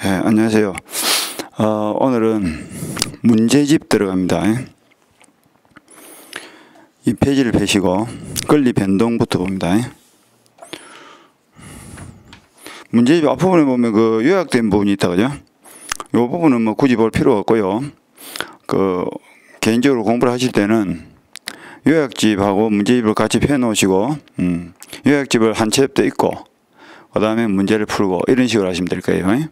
네, 안녕하세요. 오늘은 문제집 들어갑니다. 이 페이지를 펴시고 권리 변동부터 봅니다. 문제집 앞부분에 보면 그 요약된 부분이 있다, 그죠? 이 부분은 뭐 굳이 볼 필요 없고요. 개인적으로 공부를 하실 때는 요약집하고 문제집을 같이 펴 놓으시고, 요약집을 한 챕터 읽고, 그 다음에 문제를 풀고, 이런 식으로 하시면 될 거예요.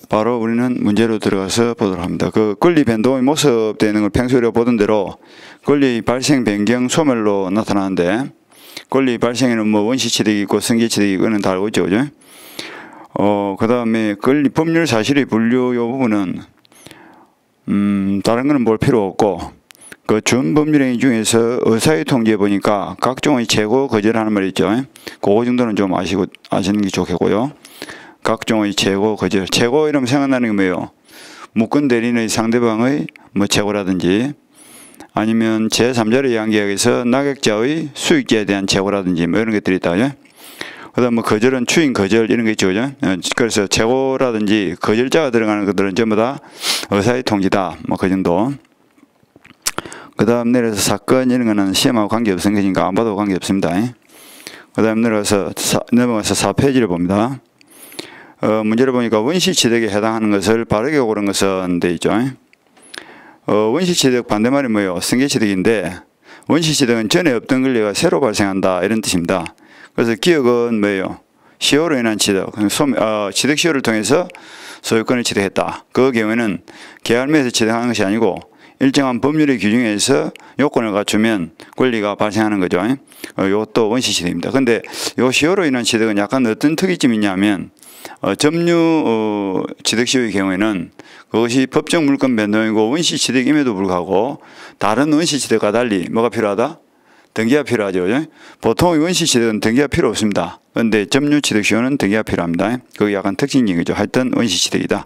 바로 우리는 문제로 들어가서 보도록 합니다. 그 권리 변동의 모습되는 걸 평소에 보던 대로 권리 발생 변경 소멸로 나타나는데, 권리 발생에는 뭐 원시 취득이 있고 승계 취득이 있고 다 알고 있죠, 그죠? 그 다음에 권리 법률 사실의 분류 요 부분은 다른 거는 볼 필요 없고, 그 준법률행위 중에서 의사의 통지에 보니까 각종의 재고 거절하는 말이 있죠. 그거 정도는 좀 아시는 게 좋겠고요. 각종의 재고 거절. 재고 이러면 생각나는 게 뭐예요? 무권 대리인의 상대방의 뭐 재고라든지, 아니면 제3자를 의한 계약에서 낙액자의 수익자에 대한 재고라든지 뭐 이런 것들이 있다, 그죠? 그 다음 뭐 거절은 추인 거절 이런 게 있죠, 그죠? 그래서 재고라든지 거절자가 들어가는 것들은 전부 다 의사의 통지다, 뭐 그 정도. 그 다음 내려서 사건 이런 거는 시험하고 관계없은 것이니까 안 봐도 관계없습니다. 그 다음 넘어가서 4페이지를 봅니다. 문제를 보니까 원시 취득에 해당하는 것을 바르게 고른 것은 돼 있죠. 원시 취득 반대말이 뭐예요? 승계 취득인데, 원시 취득은 전에 없던 권리가 새로 발생한다 이런 뜻입니다. 그래서 기억은 뭐예요? 시효로 인한 취득, 취득 시효를 통해서 소유권을 취득했다. 그 경우에는 계약매에서 취득하는 것이 아니고 일정한 법률의 규정에서 요건을 갖추면 권리가 발생하는 거죠. 이것도 원시 취득입니다. 근데 요 시효로 인한 취득은 약간 어떤 특이점이 있냐면, 점유 취득 시효의 경우에는 그것이 법정 물권 변동이고 원시 취득임에도 불구하고 다른 원시 취득과 달리 뭐가 필요하다? 등기가 필요하죠. 그죠? 보통의 원시 취득은 등기가 필요 없습니다. 그런데 점유 취득 시효는 등기가 필요합니다. 그게 약간 특징인 거죠. 하여튼 원시 취득이다.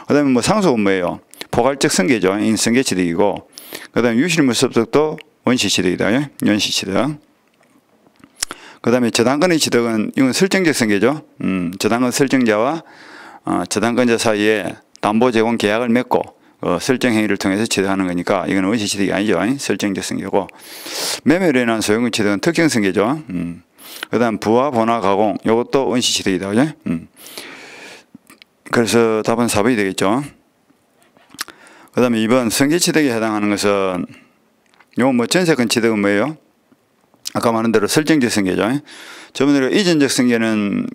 그 다음에 뭐 상속은 뭐예요? 포괄적 승계죠. 승계 취득이고, 그 다음에 유실물 습득도 원시 취득이다. 원시 취득. 그 다음에 저당권의 취득은 이건 설정적 승계죠. 저당권 설정자와 저당권자 사이에 담보 제공 계약을 맺고 설정 행위를 통해서 취득하는 거니까 이건 원시 취득이 아니죠. 설정적 승계고, 매매로 인한 소유권 취득은 특정 승계죠. 그 다음 부화, 본화, 가공 이것도 원시 취득이다. 그죠? 그래서 답은 4번이 되겠죠. 그 다음에 2번 승계 취득에 해당하는 것은 요건 뭐 전세권 취득은 뭐예요? 아까 말한 대로 설정적 승계죠. 저번에 이전적 승계는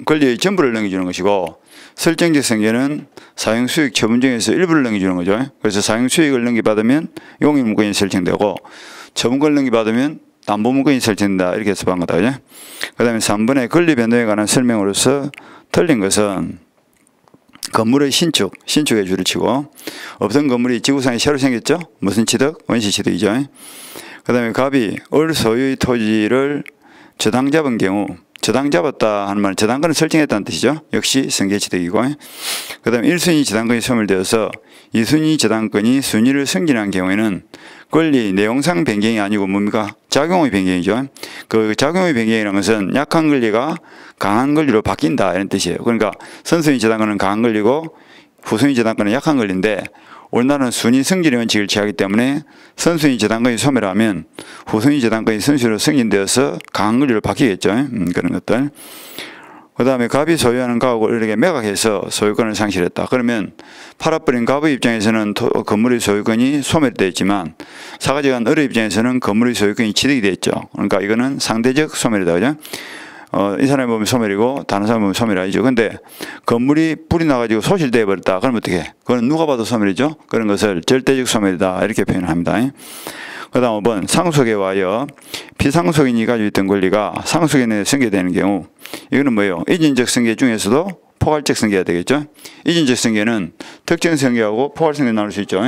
권리의 전부를 넘겨주는 것이고, 설정적 승계는 사용수익 처분 중에서 일부를 넘겨주는 거죠. 그래서 사용수익을 넘겨받으면 용익물권이 설정되고, 처분권을 넘겨받으면 담보물권이 설정된다 이렇게 해서 본 거다. 그 다음에 3번의 권리 변동에 관한 설명으로서 틀린 것은 건물의 신축에 줄을 치고, 없던 건물이 지구상에 새로 생겼죠. 무슨 취득? 원시 취득이죠. 그 다음에 갑이 을 소유의 토지를 저당 잡은 경우, 저당 잡았다 하는 말은 저당권을 설정했다는 뜻이죠. 역시 승계 취득이고, 그 다음에 1순위 저당권이 소멸되어서 2순위 저당권이 순위를 승진한 경우에는 권리 내용상 변경이 아니고 뭡니까? 작용의 변경이죠. 그 작용의 변경이라는 것은 약한 권리가 강한 권리로 바뀐다 이런 뜻이에요. 그러니까 선순위 저당권은 강한 권리고 후순위 저당권은 약한 권리인데, 우리나라는 순위 승진의 원칙을 취하기 때문에 선순위 저당권이 소멸하면 후순위 저당권이 선순위로 승진되어서 강한 권리로 바뀌겠죠. 그런 것들. 그 다음에 갑이 소유하는 가옥을 이렇게 매각해서 소유권을 상실했다. 그러면 팔아버린 갑의 입장에서는 건물의 소유권이 소멸되어 있지만, 사가지고 간 을의 입장에서는 건물의 소유권이 취득이 되어 있죠. 그러니까 이거는 상대적 소멸이다. 그죠? 이 사람이 보면 소멸이고 다른 사람이 보면 소멸이 아니죠. 근데 건물이 불이 나가지고 소실되어 버렸다. 그럼 어떻게 해? 그건 누가 봐도 소멸이죠. 그런 것을 절대적 소멸이다 이렇게 표현을 합니다. 그 다음 5번 상속에 와여 피상속인이 가지고 있던 권리가 상속인에 승계되는 경우, 이거는 뭐예요? 이전적 승계 중에서도 포괄적 승계가 되겠죠. 이전적 승계는 특정 승계하고 포괄 승계 나눌 수 있죠.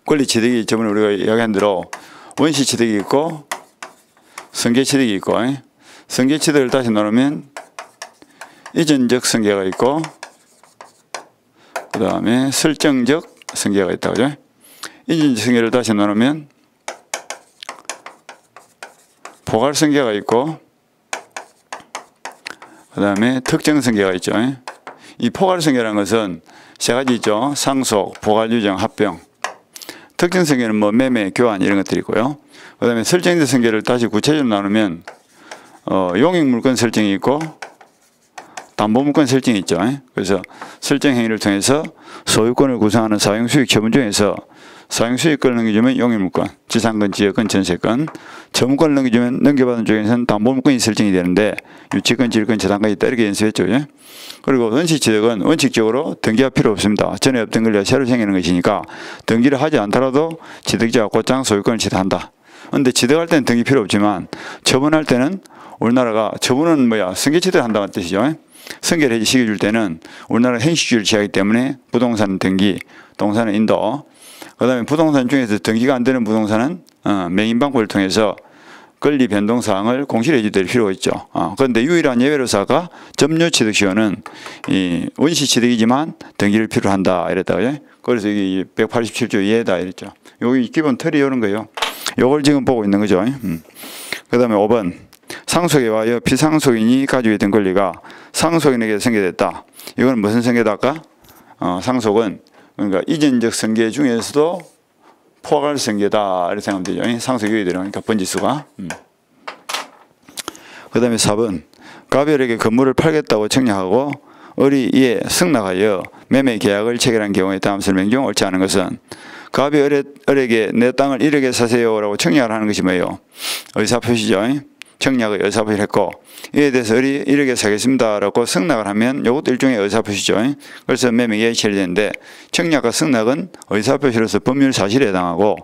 권리 취득이 저번에 우리가 이야기한 대로 원시 취득이 있고 승계 취득이 있고, 승계 취득을 다시 나누면 이전적 승계가 있고, 그 다음에 설정적 승계가 있다. 그죠? 이전적 승계를 다시 나누면 포괄 승계가 있고, 그 다음에 특정승계가 있죠. 이 포괄승계라는 것은 세 가지 있죠. 상속, 포괄유정, 합병. 특정승계는 뭐 매매, 교환 이런 것들이고요. 그 다음에 설정된 승계를 다시 구체적으로 나누면 용익물권 설정이 있고 담보물권 설정이 있죠. 그래서 설정 행위를 통해서 소유권을 구성하는 사용수익 처분 중에서 사용수익권을 넘겨주면 용익물권, 지상권, 지역권, 전세권, 처분권을 넘겨주면 넘겨받은 쪽에서는 담보물권이 설정이 되는데 유치권, 질권, 저당권이 있다 이렇게 연습했죠. 그리고 원칙취득은 원칙적으로 등기가 필요 없습니다. 전에 없던 권리가 새로 생기는 것이니까 등기를 하지 않더라도 취득자가 곧장 소유권을 취득한다. 그런데 취득할 때는 등기 필요 없지만 처분할 때는 우리나라가 처분은 승계취득을 한다는 뜻이죠. 승계를 시켜줄 때는 우리나라가 행시주의를 취하기 때문에 부동산 등기, 동산은 인도, 그 다음에 부동산 중에서 등기가 안 되는 부동산은 맹인방법을 통해서 권리 변동사항을 공시해 줄 필요가 있죠. 그런데 유일한 예외로사가 점유취득시효는 이 원시취득이지만 등기를 필요로 한다 이랬다고요. 그래서 이게 187조 이해다 이랬죠. 여기 기본 틀이 이런 거예요. 요걸 지금 보고 있는 거죠. 그 다음에 5번. 상속에 와여 피상속인이 가지고 있던 권리가 상속인에게 승계됐다. 이건 무슨 승계다 할까? 상속은 그러니까 이전적 승계 중에서도 포괄 승계다 이렇게 생각하면 되죠. 상속이 들어가니까 번지수가. 그 다음에 4번. 가별에게 건물을 팔겠다고 청약하고 을이 이에 승낙하여 매매 계약을 체결한 경우에 다음서 명중 옳지 않은 것은 가별에게 내 땅을 1억에 사세요라고 청약을 하는 것이 뭐예요? 의사표시죠. 청약의 의사표시를 했고 이에 대해서 을이 1억에 사겠습니다라고 승낙을 하면 이것도 일종의 의사표시죠. 그래서 매매 계약이 체결되는데 청약과 승낙은 의사표시로서 법률 사실에 해당하고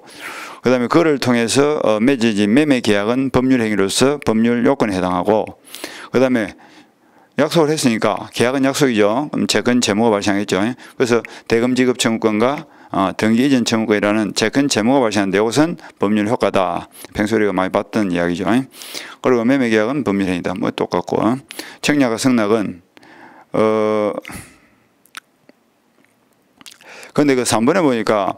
그 다음에 그를 통해서 맺어진 매매 계약은 법률 행위로서 법률 요건에 해당하고 그 다음에 약속을 했으니까 계약은 약속이죠. 그럼 채권 채무가 발생하겠죠. 그래서 대금 지급 청구권과 등기 이전 청구권이라는 채권 채무가 발생하는데 이것은 법률 효과다. 평소에 우리가 많이 봤던 이야기죠. 그리고 매매 계약은 법률 행위다. 뭐 똑같고 청약과 승낙은 근데 그 3번에 보니까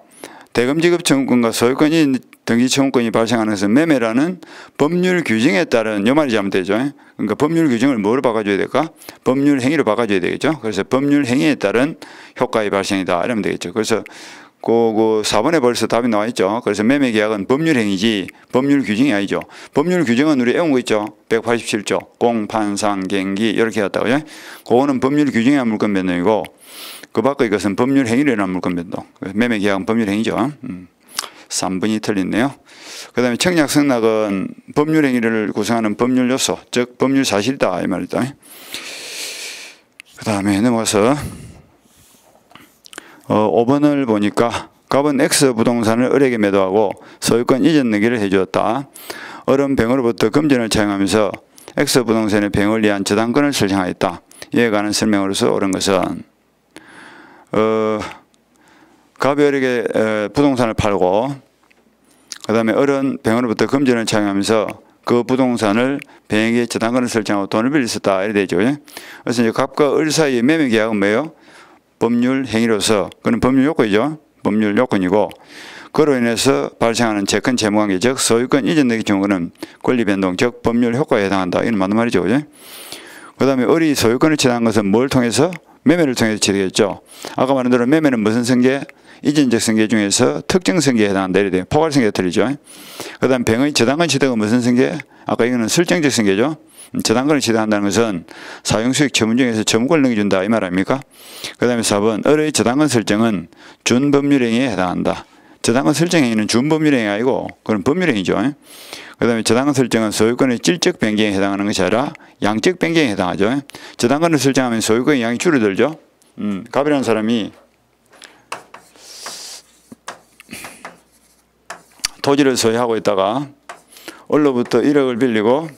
대금 지급 청구권과 소유권이 등기 청구권이 발생하는 것은 매매라는 법률 규정에 따른 요 말이 잘못되죠. 그러니까 법률 규정을 뭐로 바꿔줘야 될까? 법률 행위로 바꿔줘야 되겠죠. 그래서 법률 행위에 따른 효과의 발생이다 이러면 되겠죠. 그래서 그 4번에 벌써 답이 나와 있죠. 그래서 매매 계약은 법률 행위지 법률 규정이 아니죠. 법률 규정은 우리 외운 거 있죠. 187조 공판상경기 이렇게 했다고요. 그거는 법률 규정의 물권 변동이고 그 밖의 이것은 법률 행위로 인한 물권 변동. 매매 계약은 법률 행위죠. 3번이 틀렸네요. 그 다음에 청약 승낙은 법률 행위를 구성하는 법률 요소, 즉 법률 사실이다 이 말이다. 그 다음에 넘어가서 5번을 보니까 갑은 X 부동산을 을에게 매도하고 소유권 이전 등기를 해주었다. 을은 병으로부터 금전을 차용하면서 X 부동산의 병을 위한 저당권을 설정하였다. 이에 관한 설명으로서 옳은 것은 갑이 을에게 부동산을 팔고 그 다음에 을은 병으로부터 금전을 차용하면서 그 부동산을 병에게 저당권을 설정하고 돈을 빌렸었다 이래 되죠. 그래서 이제 갑과 을 사이의 매매 계약은 뭐예요? 법률 행위로서 그는 법률 요건이죠. 법률 요건이고 그로 인해서 발생하는 채권 채무관계 즉 소유권 이전 등기 경우는 권리 변동 즉 법률 효과에 해당한다. 이건 맞는 말이죠. 그 다음에 을이 소유권을 취득한 것은 뭘 통해서? 매매를 통해서 취득했죠. 아까 말한 대로 매매는 무슨 승계? 이전적 승계 중에서 특정 승계에 해당한다. 이래 돼요. 포괄 승계가 틀리죠. 그 다음 병의 저당권 취득은 무슨 승계? 아까 이거는 설정적 승계죠. 저당권을 취득한다는 것은 사용수익 처분 중에서 처분권을 넘겨준다 이 말 아닙니까? 그 다음에 4번 을의 저당권 설정은 준법률행위에 해당한다. 저당권 설정행위는 준법률행위 아니고 그건 법률행위죠. 그 다음에 저당권 설정은 소유권의 질적 변경에 해당하는 것이 아니라 양적 변경에 해당하죠. 저당권을 설정하면 소유권의 양이 줄어들죠. 갑이라는 사람이 토지를 소유하고 있다가 을로부터 1억을 빌리고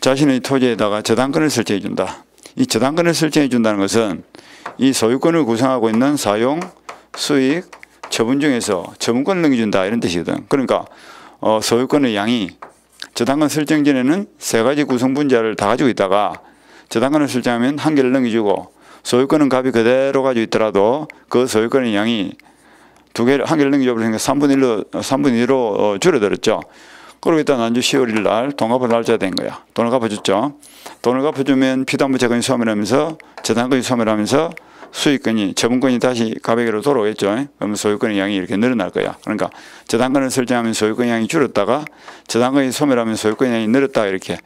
자신의 토지에다가 저당권을 설정해 준다. 이 저당권을 설정해 준다는 것은 이 소유권을 구성하고 있는 사용, 수익, 처분 중에서 처분권을 넘겨준다 이런 뜻이거든. 그러니까 소유권의 양이 저당권 설정 전에는 세 가지 구성 분자를 다 가지고 있다가 저당권을 설정하면 한 개를 넘겨주고 소유권은 갑이 그대로 가지고 있더라도 그 소유권의 양이 한 개를 넘겨줘 버리니까 3분의 1로 줄어들었죠. 그러고 있다 난주 10월 1일 날 돈 갚을 날짜가 된 거야. 돈을 갚아줬죠. 돈을 갚아주면 피담보 채권이 소멸하면서 재산권이 소멸하면서 수익권이 처분권이 다시 가백으로 돌아오겠죠. 그러면 소유권의 양이 이렇게 늘어날 거야. 그러니까 재산권을 설정하면 소유권의 양이 줄었다가 재산권이 소멸하면 소유권의 양이 늘었다 이렇게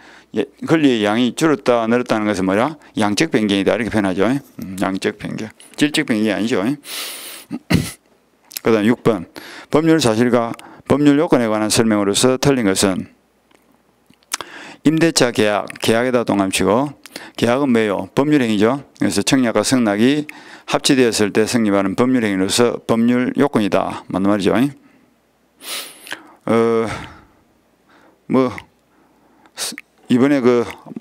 권리의 양이 줄었다 늘었다는 것은 뭐야? 양적 변경이다 이렇게 표현하죠. 양적 변경. 질적 변경이 아니죠. 그 다음 6번 법률 사실과 법률 요건에 관한 설명으로서 틀린 것은 임대차 계약, 계약에다 동감치고 계약은 뭐예요? 법률행위죠. 그래서 청약과 승낙이 합치되었을 때 성립하는 법률행위로서 법률 요건이다. 맞는 말이죠. 이번에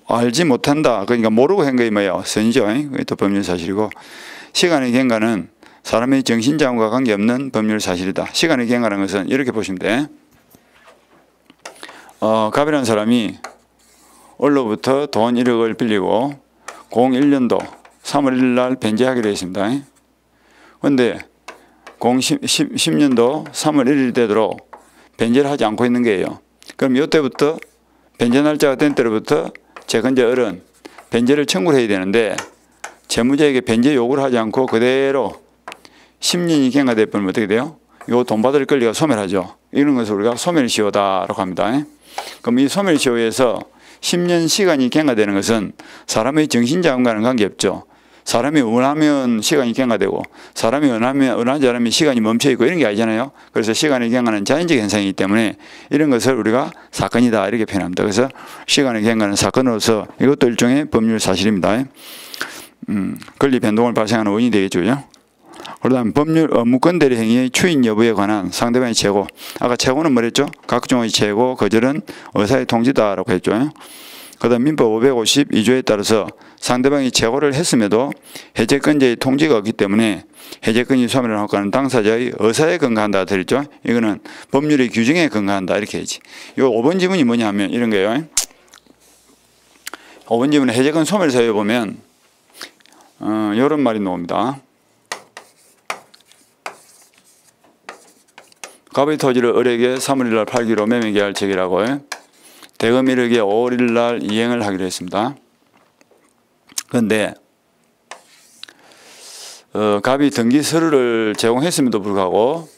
알지 못한다. 그러니까 모르고 한 거이 뭐예요? 선이죠. 또 법률 사실이고 시간의 경과는 사람의 정신장애와 관계없는 법률 사실이다. 시간의 경과라는 것은 이렇게 보시면 돼. 갑이라는 사람이 원로부터 돈 1억을 빌리고 01년도 3월 1일 날 변제하기로 했습니다. 그런데 10년도 3월 1일 되도록 변제를 하지 않고 있는 거예요. 그럼 이때부터 변제 날짜가 된 때로부터 채권자 을은 변제를 청구를 해야 되는데 채무자에게 변제 요구를 하지 않고 그대로 10년이 경과돼 버리면 어떻게 돼요? 요 돈 받을 권리가 소멸하죠. 이런 것을 우리가 소멸시효다라고 합니다. 그럼 이 소멸시효에서 10년 시간이 경과되는 것은 사람의 정신자금과는 관계없죠. 사람이 원하면 시간이 경과되고 사람이 원하지 않으면 시간이 멈춰있고 이런 게 아니잖아요. 그래서 시간의 경과는 자연적 현상이기 때문에 이런 것을 우리가 사건이다 이렇게 표현합니다. 그래서 시간의 경과는 사건으로서 이것도 일종의 법률 사실입니다. 권리 변동을 발생하는 원인이 되겠죠. 그 다음 법률 무권 대리 행위의 추인 여부에 관한 상대방의 재고. 아까 재고는 뭐랬죠? 각종의 재고, 거절은 의사의 통지다라고 했죠. 그 다음 민법 552조에 따라서 상대방이 재고를 했음에도 해제권자의 통지가 없기 때문에 해제권이 소멸한 효과는 당사자의 의사에 근거한다 들었죠. 이거는 법률의 규정에 근거한다 이렇게 해야지. 이 5번 지문이 뭐냐 하면 이런 거예요. 5번 지문에 해제권 소멸 사유에 보면 이런 말이 나옵니다. 갑의 토지를 을에게 3월 1일 날 팔기로 매매 계약을 체결하고 대금 1억에 5월 1일 날 이행을 하기로 했습니다. 그런데 갑이 등기 서류를 제공했음에도 불구하고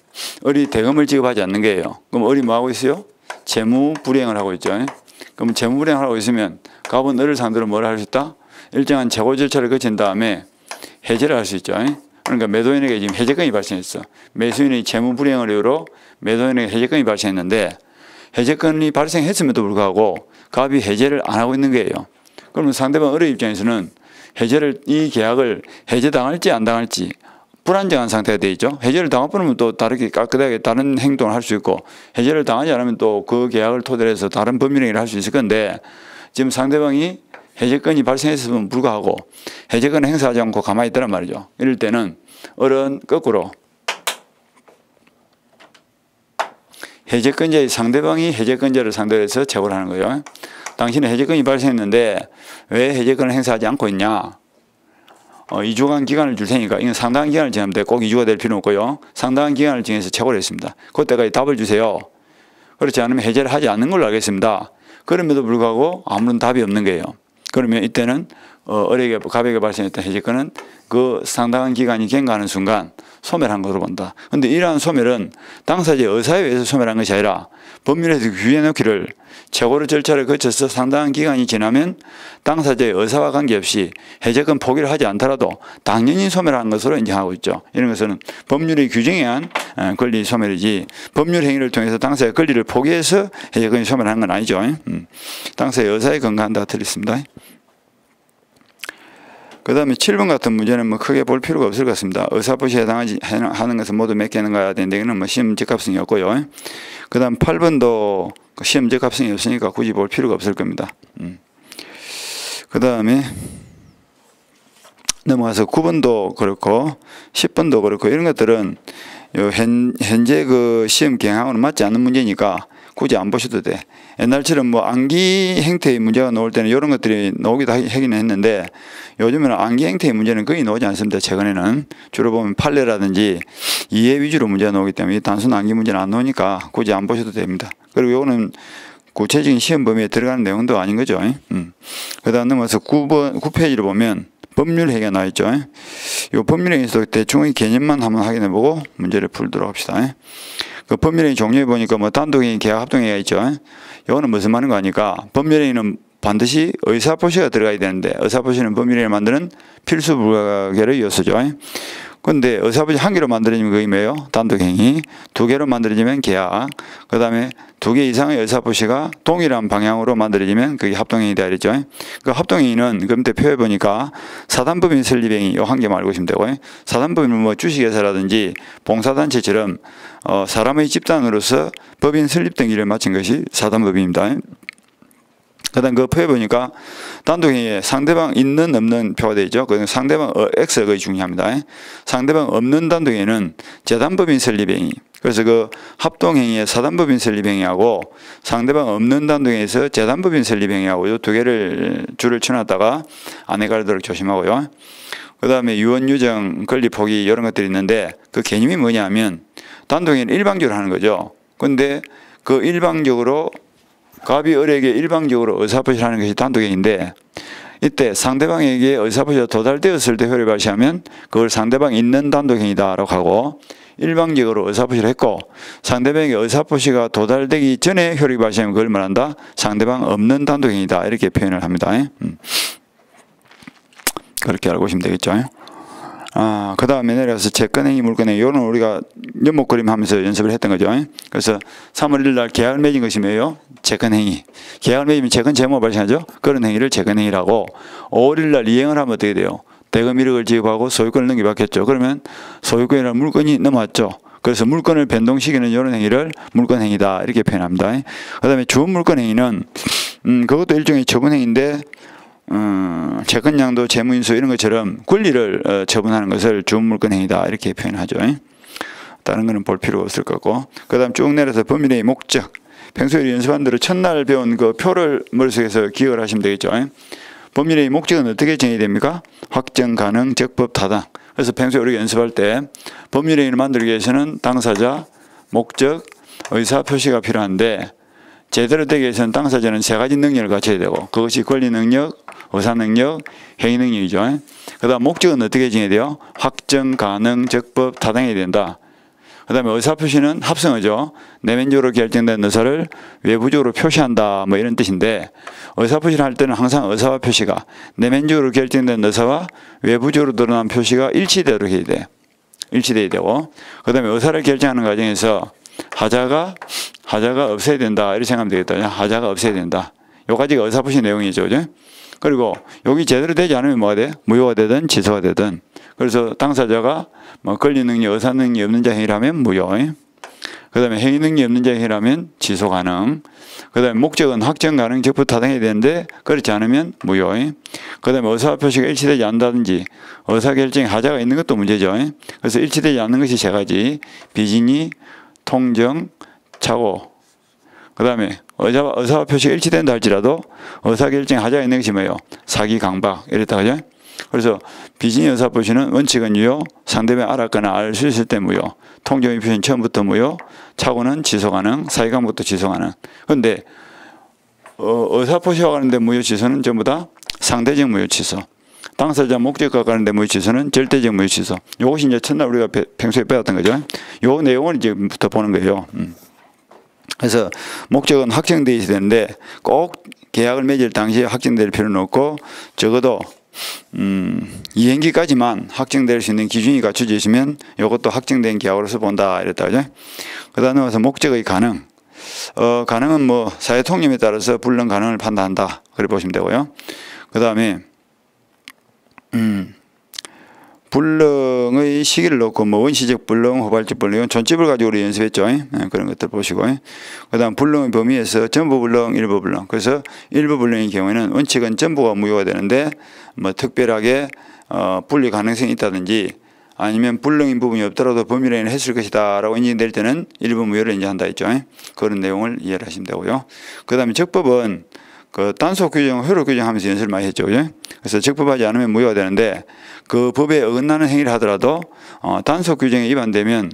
을이 대금을 지급하지 않는 거예요. 그럼 을이 뭐 하고 있어요? 채무 불이행을 하고 있죠. 그럼 채무 불이행을 하고 있으면 갑은 을을 상대로 뭘 할 수 있다? 일정한 재고 절차를 거친 다음에 해제를 할 수 있죠. 그러니까 매도인에게 지금 해제권이 발생했어. 매수인의 채무 불이행을 이유로 매도인에게 해제권이 발생했는데 해제권이 발생했음에도 불구하고 갑이 해제를 안 하고 있는 거예요. 그러면 상대방 을의 입장에서는 이 계약을 해제당할지 안 당할지 불안정한 상태가 되어 있죠. 해제를 당해버리면 또 다르게 깨끗하게 다른 행동을 할 수 있고 해제를 당하지 않으면 또 그 계약을 토대로 해서 다른 법률행위를 할 수 있을 건데 지금 상대방이 해제권이 발생했음에도 불구하고 해제권을 행사하지 않고 가만히 있더란 말이죠. 이럴 때는 을은 거꾸로 해제권자의 상대방이 해제권자를 상대로 해서 채굴을 하는 거예요. 당신은 해제권이 발생했는데 왜 해제권을 행사하지 않고 있냐? 2주간 기간을 줄 테니까 이건 상당한 기간을 지났는데 꼭 2주가 될 필요는 없고요. 상당한 기간을 정해서 채굴을 했습니다. 그때까지 답을 주세요. 그렇지 않으면 해제를 하지 않는 걸로 알겠습니다. 그럼에도 불구하고 아무런 답이 없는 거예요. 그러면 이때는 을에게 갑에게 발생했던 해제권은 그 상당한 기간이 경과하는 순간 소멸한 것으로 본다. 그런데 이러한 소멸은 당사자의 의사에 의해서 소멸한 것이 아니라 법률에서 규정해놓기를 최고의 절차를 거쳐서 상당한 기간이 지나면 당사자의 의사와 관계없이 해제권 포기를 하지 않더라도 당연히 소멸한 것으로 인정하고 있죠. 이런 것은 법률의 규정에 의한 권리 소멸이지 법률 행위를 통해서 당사자의 권리를 포기해서 해제권이 소멸한 건 아니죠. 당사자의 의사에 근거한다 틀렸습니다. 그 다음에 7번 같은 문제는 뭐 크게 볼 필요가 없을 것 같습니다. 의사표시에 해당하지 하는 것은 모두 몇 개는 가야 되는데 이거는 뭐 시험 적합성이 없고요. 그 다음 8번도 시험 적합성이 없으니까 굳이 볼 필요가 없을 겁니다. 그 다음에 넘어가서 9번도 그렇고 10번도 그렇고 이런 것들은 현재 그 시험 경향하고는 맞지 않는 문제니까 굳이 안 보셔도 돼. 옛날처럼 뭐 암기 행태의 문제가 나올 때는 이런 것들이 나오기도 하긴 했는데 요즘에는 암기 행태의 문제는 거의 나오지 않습니다. 최근에는 주로 보면 판례라든지 이해 위주로 문제가 나오기 때문에 단순 암기 문제는 안 나오니까 굳이 안 보셔도 됩니다. 그리고 이거는 구체적인 시험 범위에 들어가는 내용도 아닌 거죠. 그 다음 넘어서 9페이지를 보면 법률행위가 나와있죠. 이 법률행위에서 대충의 개념만 한번 확인해보고 문제를 풀도록 합시다. 그 법률행위 종류에 보니까 뭐 단독행위, 계약, 합동행위가 있죠. 이거는 무슨 말인 거 아니까 법률행위는 반드시 의사표시가 들어가야 되는데 의사표시는 법률행위를 만드는 필수 불가결의 요소죠. 근데 의사표시 한 개로 만들어지면 그게 뭐예요? 단독행위. 두 개로 만들어지면 계약. 그 다음에 두 개 이상의 의사표시가 동일한 방향으로 만들어지면 그게 합동행위다 이랬죠. 그 합동행위는 그 밑에 표에 보니까 사단법인 설립행위 요 한 개만 알고 있으면 되고, 사단법인은 뭐 주식회사라든지 봉사단체처럼 사람의 집단으로서 법인 설립 등기를 마친 것이 사단법인입니다. 그 다음 그 표에 보니까 단독행위에 상대방 있는 없는 표가 되어 있죠. 그 상대방 X가 거의 중요합니다. 상대방 없는 단독행위는 재단법인 설립행위. 그래서 그 합동행위에 사단법인 설립행위하고 상대방 없는 단독행위에서 재단법인 설립행위하고 이 두 개를 줄을 쳐놨다가 안 헷갈리도록 조심하고요. 그 다음에 유언, 유정, 건립, 포기 이런 것들이 있는데 그 개념이 뭐냐면 단독행위는 일방적으로 하는 거죠. 근데 그 일방적으로 갑이 을에게 일방적으로 의사표시를 하는 것이 단독행위인데 이때 상대방에게 의사표시가 도달되었을 때 효력을 발휘하면 그걸 상대방 있는 단독행위다라고 하고, 일방적으로 의사표시를 했고 상대방에게 의사표시가 도달되기 전에 효력이 발휘하면 그걸 말한다. 상대방 없는 단독행위다 이렇게 표현을 합니다. 그렇게 알고 계시면 되겠죠. 그 다음에 내려가서 채권행위, 물권행위, 이거는 우리가 연목 그림 하면서 연습을 했던 거죠. 그래서 3월 1일 날 계약을 맺은 것이 뭐예요? 채권행위. 계약을 맺으면 채권 재무가 발생하죠. 그런 행위를 채권행위라고, 5월 1일 날 이행을 하면 어떻게 돼요? 대금 1억을 지급하고 소유권을 넘겨받겠죠. 그러면 소유권이나 물건이 넘어왔죠. 그래서 물건을 변동시키는 이런 행위를 물권행위다 이렇게 표현합니다. 그 다음에 주물권행위는 그것도 일종의 처분행위인데 채권양도, 재무인수 이런 것처럼 권리를 처분하는 것을 주물권행위다 이렇게 표현하죠. 다른 거는 볼 필요가 없을 것 같고, 그 다음 쭉 내려서 법률행위 목적. 평소에 연습한 대로 첫날 배운 그 표를 머릿속에서 기억을 하시면 되겠죠. 법률행위 목적은 어떻게 정의됩니까? 확정, 가능, 적법, 타당. 그래서 평소에 우리가 연습할 때 법률행위를 만들기 위해서는 당사자, 목적, 의사 표시가 필요한데 제대로 되기 위해서는 당사자는 세 가지 능력을 갖춰야 되고, 그것이 권리 능력, 의사 능력, 행위 능력이죠. 그 다음 목적은 어떻게 정해야 돼요? 확정, 가능, 적법, 타당해야 된다. 그 다음에 의사표시는 합성어죠. 내면적으로 결정된 의사를 외부적으로 표시한다 뭐 이런 뜻인데, 의사표시를 할 때는 항상 의사와 표시가 내면적으로 결정된 의사와 외부적으로 드러난 표시가 일치되도록 해야 돼요. 일치돼야 되고, 그 다음에 의사를 결정하는 과정에서 하자가 없어야 된다 이렇게 생각하면 되겠다. 하자가 없어야 된다. 요 가지가 의사표시 내용이죠. 그죠? 그리고 여기 제대로 되지 않으면 뭐가 돼? 무효가 되든 취소가 되든. 그래서 당사자가 뭐 권리 능력, 의사 능력이 없는 자 행위라면 무효. 그 다음에 행위 능력이 없는 자 행위라면 취소 가능. 그 다음에 목적은 확정 가능, 적법 타당해야 되는데 그렇지 않으면 무효. 그 다음에 의사 표시가 일치되지 않는다든지 의사 결정에 하자가 있는 것도 문제죠. 그래서 일치되지 않는 것이 세 가지. 비진이, 통정, 착오. 그 다음에 의사 표시가 일치된다 할지라도 의사결정에 하자가 있는 것이 뭐예요? 사기, 강박 이랬다 그죠? 그래서 비진이 의사 표시는 원칙은 유효, 상대방이 알았거나 알 수 있을 때 무효, 통정의 표시는 처음부터 무효, 착오는 취소 가능, 사기, 강박도 취소 가능. 그런데 의사 표시와 관련된 무효 취소는 전부 다 상대적 무효 취소. 당사자 목적과 관련된 무효 취소는 절대적 무효 취소. 이것이 이제 첫날 우리가 평소에 배웠던 거죠. 요 내용을 이제부터 보는 거예요. 그래서 목적은 확정되어 있어야 되는데 꼭 계약을 맺을 당시에 확정될 필요는 없고, 적어도 이행기까지만 확정될 수 있는 기준이 갖춰져 있으면 이것도 확정된 계약으로서 본다 이랬다 그죠? 그 다음에 와서 목적의 가능. 가능은 뭐 사회 통념에 따라서 불능 가능을 판단한다 그래 보시면 되고요. 그 다음에 불능의 시기를 놓고 뭐 원시적 불능, 후발적 불능, 존집을 가지고 우리 연습했죠. 그런 것들 보시고. 그 다음 불능의 범위에서 전부 불능, 일부 불능. 그래서 일부 불능의 경우에는 원칙은 전부가 무효가 되는데 뭐 특별하게 분리 가능성이 있다든지 아니면 불능인 부분이 없더라도 범위를 했을 것이다 라고 인정될 때는 일부 무효를 인정한다 했죠. 그런 내용을 이해를 하시면 되고요. 그 다음에 적법은 그 단속 규정, 효력 규정하면서 연습을 많이 했죠. 그죠? 그래서 적법하지 않으면 무효가 되는데 그 법에 어긋나는 행위를 하더라도 단속 규정에 위반되면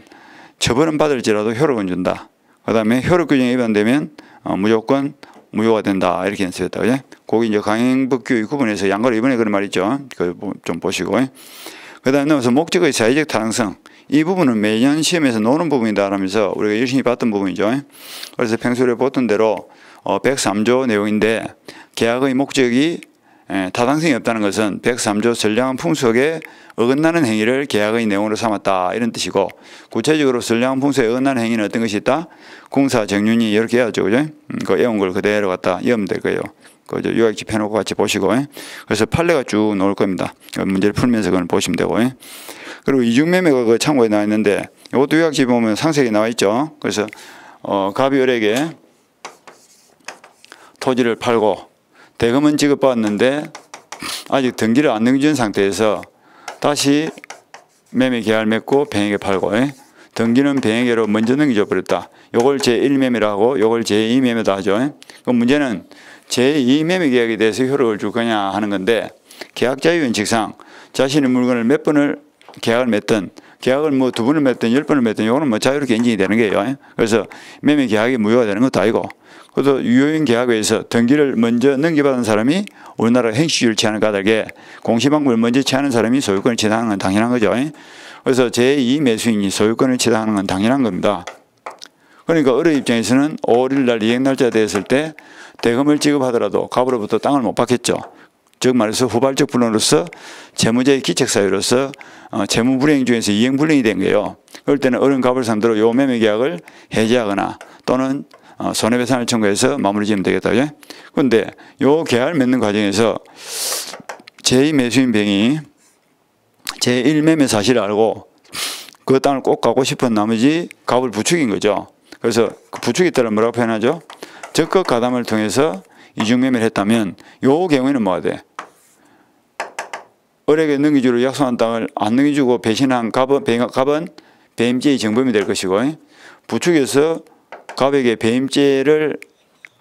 처벌은 받을지라도 효력은 준다. 그 다음에 효력 규정에 위반되면 무조건 무효가 된다. 이렇게 연습했다. 그죠? 거기 이제 강행법규의 구분에서 양가로 이번에 그런 말 있죠. 그거 좀 보시고. 그 다음에 넘어서 목적의 사회적 타당성. 이 부분은 매년 시험에서 노는 부분이다 라면서 우리가 열심히 봤던 부분이죠. 그래서 평소에 보던 대로 103조 내용인데 계약의 목적이 타당성이 없다는 것은 103조 선량한 풍속에 어긋나는 행위를 계약의 내용으로 삼았다 이런 뜻이고, 구체적으로 선량한 풍속에 어긋나는 행위는 어떤 것이 있다? 공사, 정윤이 이렇게 해야죠. 그죠? 그 외운 걸 그대로 갖다 이으면 될 거예요. 그 요약집 해놓고 같이 보시고. 그래서 판례가 쭉 나올 겁니다. 문제를 풀면서 그걸 보시면 되고. 그리고 이중매매가 그 참고에 나와 있는데 이것도 요약집에 보면 상세하게 나와 있죠. 그래서 갑이 을에게 토지를 팔고 대금은 지급받았는데 아직 등기를 안 넘겨준 상태에서 다시 매매 계약을 맺고 병에게 팔고, 등기는 병에게로 먼저 넘겨줘 버렸다. 요걸 제1매매라고 하고 요걸 제2매매다 하죠. 그 문제는 제2매매 계약에 대해서 효력을 줄 거냐 하는 건데, 계약자의 원칙상 자신의 물건을 몇 번을 계약을 맺든, 계약을 뭐 2번을 맺든 10번을 맺든 이거는 뭐 자유롭게 인정이 되는 거예요. 그래서 매매 계약이 무효가 되는 것도 아니고, 그래서 유효인 계약에서 등기를 먼저 넘겨받은 사람이 우리나라 행시주의를 취하는 까닭에 공시방법을 먼저 취하는 사람이 소유권을 취득하는 건 당연한 거죠. 그래서 제2매수인이 소유권을 취득하는 건 당연한 겁니다. 그러니까 을의 입장에서는 5월 1일 날 이행날짜가 되었을 때 대금을 지급하더라도 갑으로부터 땅을 못 받겠죠. 즉 말해서 후발적 불론으로서 채무자의 기책사유로서 채무불이행 중에서 이행불이행이 된 거예요. 그럴 때는 을은 갑을 상대로 요 매매계약을 해지하거나 또는 손해배상을 청구해서 마무리 지으면 되겠다. 그런데 요 계약을 맺는 과정에서 제2매수인 병이 제1매매 사실을 알고 그 땅을 꼭 갖고 싶은 나머지 갑을 부추긴 거죠. 그래서 그 부추기 때를 뭐라고 표현하죠? 적극 가담을 통해서 이중매매를 했다면 요 경우에는 뭐가 돼? 을에게 넘겨주기로 약속한 땅을 안 넘겨주고 배신한 갑은 배임죄의 정범이 될 것이고, 부추겨서 갑에게 배임죄를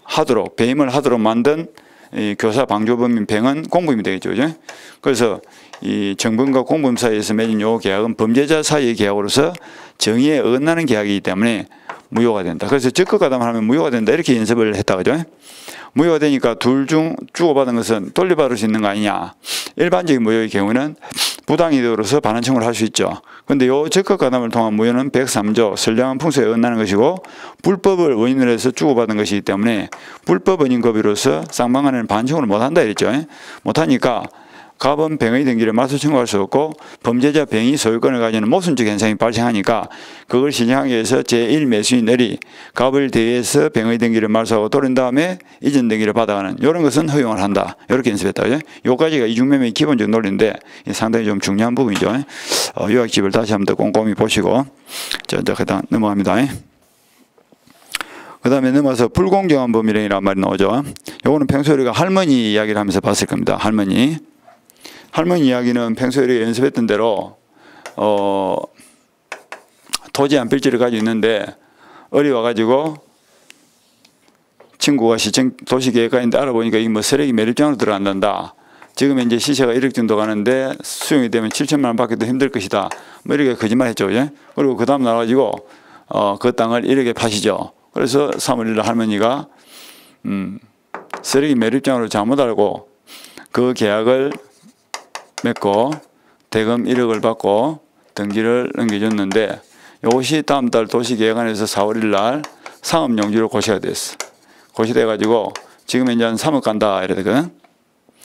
하도록, 배임을 하도록 만든 이 교사 방조범인 병은 공범이 되겠죠. 그죠? 그래서 이 정범과 공범 사이에서 맺은 요 계약은 범죄자 사이의 계약으로서 정의에 어긋나는 계약이기 때문에 무효가 된다. 그래서 적극 가담을 하면 무효가 된다. 이렇게 연습을 했다. 그죠? 무효가 되니까 둘 중 주고받은 것은 돌려받을 수 있는 거 아니냐. 일반적인 무효의 경우는 부당이득으로서 반환 청구를 할 수 있죠. 그런데 요 적극 가담을 통한 무효는 103조 선량한 풍속에 어긋나는 것이고, 불법을 원인으로 해서 주고받은 것이기 때문에 불법 원인 고비로서 쌍방간에는 반환 청구를 못한다 이랬죠. 못하니까 갑은 병의 등기를 맞서 청구할 수 없고 범죄자 병이 소유권을 가지는 모순적 현상이 발생하니까 그걸 시정하기 위해서 제1매수인 을이 갑을 대해서 병의 등기를 말소하고 돌린 다음에 이전 등기를 받아가는 이런 것은 허용을 한다. 이렇게 연습했다. 요까지가 이중매매의 기본적 논리인데 상당히 좀 중요한 부분이죠. 요약집을 다시 한번 더 꼼꼼히 보시고 자, 이제 그다음 넘어갑니다. 그 다음에 넘어서 불공정한 법률행위라는 말이 나오죠. 요거는 평소에 우리가 할머니 이야기를 하면서 봤을 겁니다. 할머니 이야기는 평소에 우리가 연습했던 대로 토지 한 필지를 가지고 있는데 을이 와가지고 친구가 시청 도시계획가인데 알아보니까 이게 뭐 쓰레기 매립장으로 들어간단다. 지금 이제 시세가 1억 정도 가는데 수용이 되면 7천만 원 받기도 힘들 것이다. 뭐 이렇게 거짓말 했죠. 예? 그리고 그 다음 나와가지고 그 땅을 1억에 파시죠. 그래서 3월 1일 할머니가 쓰레기 매립장으로 잘못 알고 그 계약을 맺고 대금 1억을 받고 등기를 넘겨줬는데 이것이 다음 달 도시계획안에서 4월 1일 날 상업용지로 고시가 됐어. 고시돼가지고 지금 이제 한 3억 간다 이러거든.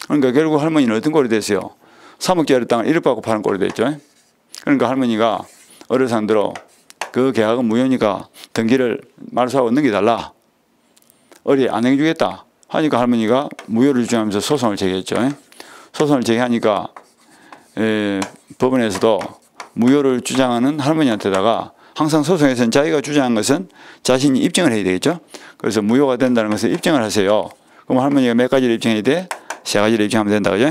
그러니까 결국 할머니는 어떤 꼴이 됐어요? 3억짜리 땅을 1억 받고 파는 꼴이 됐죠. 그러니까 할머니가 을을 상대로 그 계약은 무효니까 등기를 말소하고 넘겨달라. 을이 안 넘겨주겠다 하니까 할머니가 무효를 주장하면서 소송을 제기했죠. 소송을 제기하니까 법원에서도 무효를 주장하는 할머니한테다가 항상 소송에서는 자기가 주장한 것은 자신이 입증을 해야 되겠죠. 그래서 무효가 된다는 것을 입증을 하세요. 그럼 할머니가 몇 가지를 입증해야 돼? 3가지를 입증하면 된다. 그죠?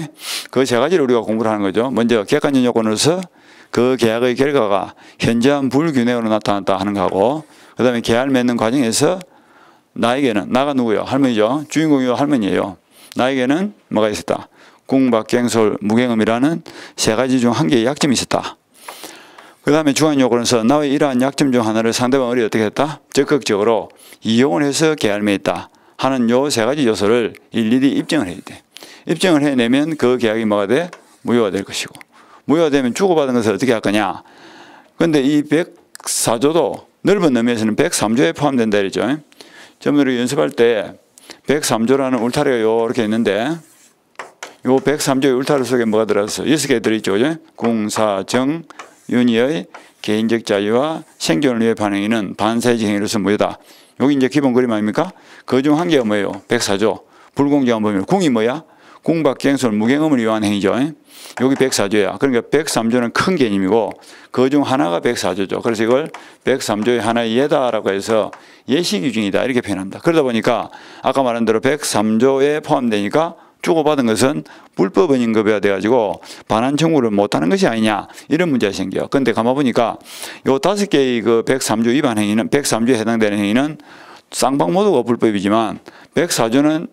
그 3가지를 우리가 공부를 하는 거죠. 먼저 객관적 요건으로서 그 계약의 결과가 현저한 불균형으로 나타났다 하는 거하고, 그 다음에 계약을 맺는 과정에서 나에게는, 나가 누구요? 할머니죠. 주인공이요 할머니예요. 나에게는 뭐가 있었다? 궁박갱솔 무경험이라는 3가지 중 1개의 약점이 있었다. 그 다음에 중요한 요건에서 나의 이러한 약점 중 하나를 상대방이 어떻게 했다? 적극적으로 이용을 해서 계약을 맺었다 하는 요 세 가지 요소를 일일이 입증을 해야 돼. 입증을 해내면 그 계약이 뭐가 돼? 무효가 될 것이고, 무효가 되면 주고받은 것을 어떻게 할 거냐? 근데 이 104조도 넓은 의미에서는 103조에 포함된다 이랬죠. 저번에 연습할 때 103조라는 울타리가 이렇게 있는데, 요 103조의 울타리 속에 뭐가 들어있어? 6개 들어있죠. 그죠? 궁사, 정, 윤희의 개인적 자유와 생존을 위해 반행위는 반사회적 행위로서 무효다. 여기 이제 기본 그림 아닙니까? 그 중 한 개가 뭐예요? 104조. 불공정한 범위. 궁이 뭐야? 궁박갱술, 무경험을 위한 행위죠. 여기 104조야. 그러니까 103조는 큰 개념이고 그 중 하나가 104조죠. 그래서 이걸 103조의 하나의 예다라고 해서 예시 규정이다 이렇게 표현합니다. 그러다 보니까 아까 말한 대로 103조에 포함되니까 주고받은 것은 불법 은인급여가 돼가지고 반환 청구를 못하는 것이 아니냐 이런 문제가 생겨. 그런데 가만 보니까 요 5개의 그 103조 위반 행위는 103조에 해당되는 행위는 쌍방 모두가 불법이지만 104조는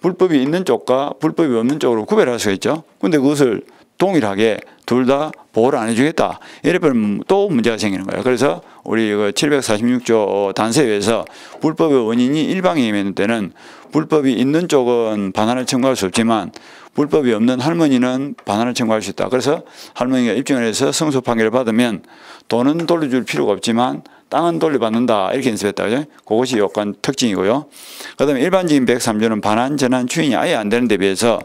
불법이 있는 쪽과 불법이 없는 쪽으로 구별할 수가 있죠. 근데 그것을 동일하게 둘 다 보호를 안 해주겠다. 이래버리면 또 문제가 생기는 거예요. 그래서 우리 746조 단서에 의해서 불법의 원인이 일방행위인 때는 불법이 있는 쪽은 반환을 청구할 수 없지만 불법이 없는 할머니는 반환을 청구할 수 있다. 그래서 할머니가 입증을 해서 승소 판결을 받으면 돈은 돌려줄 필요가 없지만 땅은 돌려받는다 이렇게 연습했다. 그죠? 그것이 요건 특징이고요. 그 다음에 일반적인 103조는 반환, 전환, 추인이 아예 안 되는 데 비해서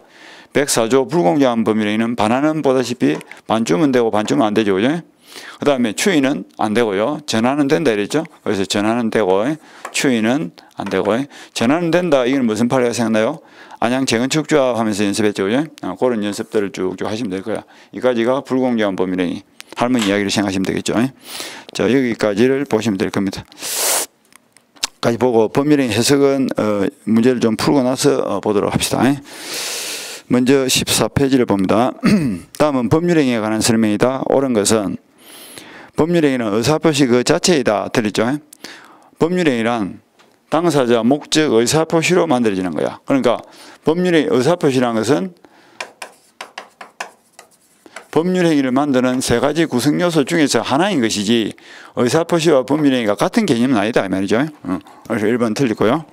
104조 불공정한 범위는 반환은 보다시피 반쯤은 되고 반쯤은 안 되죠. 그죠? 그 다음에 추인은 안 되고요. 전환은 된다 이랬죠. 그래서 전환은 되고 추인은 안 되고 전환은 된다. 이건 무슨 판례가 생각나요? 안양 재건축조합 하면서 연습했죠. 그죠? 그런 연습들을 쭉쭉 하시면 될 거야. 이까지가 불공정한 범위행위. 할머니 이야기를 생각하시면 되겠죠. 자, 여기까지를 보시면 될 겁니다. 까지 보고 법률행 해석은 문제를 좀 풀고 나서 보도록 합시다. 먼저 14페이지를 봅니다. 다음은 법률행위에 관한 설명이다. 옳은 것은 법률행위는 의사표시 그 자체이다. 들렸죠? 법률행위란 당사자 목적 의사표시로 만들어지는 거야. 그러니까 법률행위 의사표시라는 것은 법률행위를 만드는 세 가지 구성요소 중에서 하나인 것이지 의사표시와 법률행위가 같은 개념은 아니다 이 말이죠. 그래서 1번 틀리고요.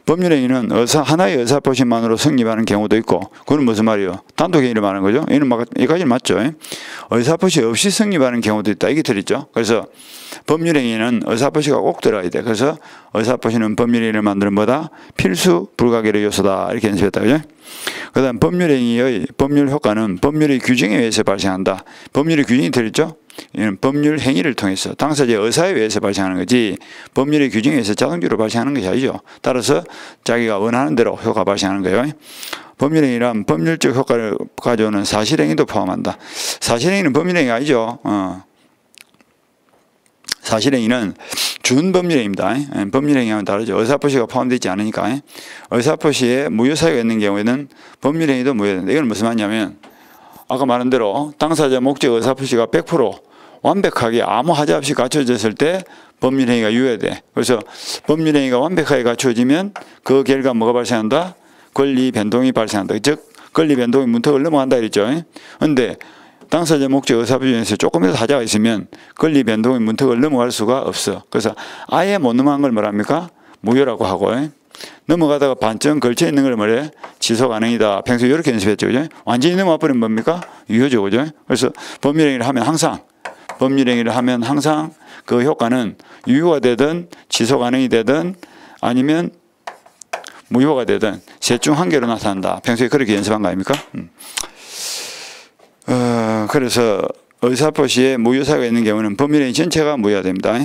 법률행위는 하나의 의사표시만으로 성립하는 경우도 있고, 그건 무슨 말이에요? 단독행위를 말하는 거죠. 여기까지는 맞죠. 의사표시 없이 성립하는 경우도 있다. 이게 틀리죠. 그래서 법률행위는 의사표시가 꼭 들어가야 돼. 그래서 의사표시는 법률행위를 만드는 뭐다? 필수 불가결의 요소다. 이렇게 연습했다. 그죠? 그 다음 법률행위의 법률 효과는 법률의 규정에 의해서 발생한다. 법률의 규정이 틀렸죠? 이는 법률 행위를 통해서 당사자의 의사에 의해서 발생하는 거지 법률의 규정에 의해서 자동적으로 발생하는 것이 아니죠. 따라서 자기가 원하는 대로 효과가 발생하는 거예요. 법률행위란 법률적 효과를 가져오는 사실행위도 포함한다. 사실행위는 법률행위가 아니죠. 사실행위는 준법률행위입니다. 법률행위와는 다르죠. 의사표시가 포함되어 있지 않으니까. 의사표시에 무효사유가 있는 경우에는 법률행위도 무효된다. 이건 무슨 말이냐면 아까 말한 대로 당사자 목적 의사표시가 100% 완벽하게 아무 하자 없이 갖춰졌을 때 법률행위가 유효돼. 그래서 법률행위가 완벽하게 갖춰지면 그 결과 뭐가 발생한다? 권리 변동이 발생한다. 즉 권리 변동이 문턱을 넘어간다 이랬죠. 그런데 당사자 목적 의사표시에서 조금이라도 하자가 있으면 권리 변동의 문턱을 넘어갈 수가 없어. 그래서 아예 못 넘어간 걸 뭐랍니까? 무효라고 하고 넘어가다가 반쯤 걸쳐 있는 걸 뭐래? 취소 가능이다. 평소에 이렇게 연습했죠. 그죠? 완전히 넘어가 버리면 뭡니까? 유효죠. 그죠? 그래서 법률행위를 하면 항상 그 효과는 유효가 되든 취소 가능이 되든 아니면 무효가 되든 셋 중 한 개로 나타난다. 평소에 그렇게 연습한 거 아닙니까? 그래서 의사표시에 무효사유가 있는 경우는 법률행위 전체가 무효가 됩니다.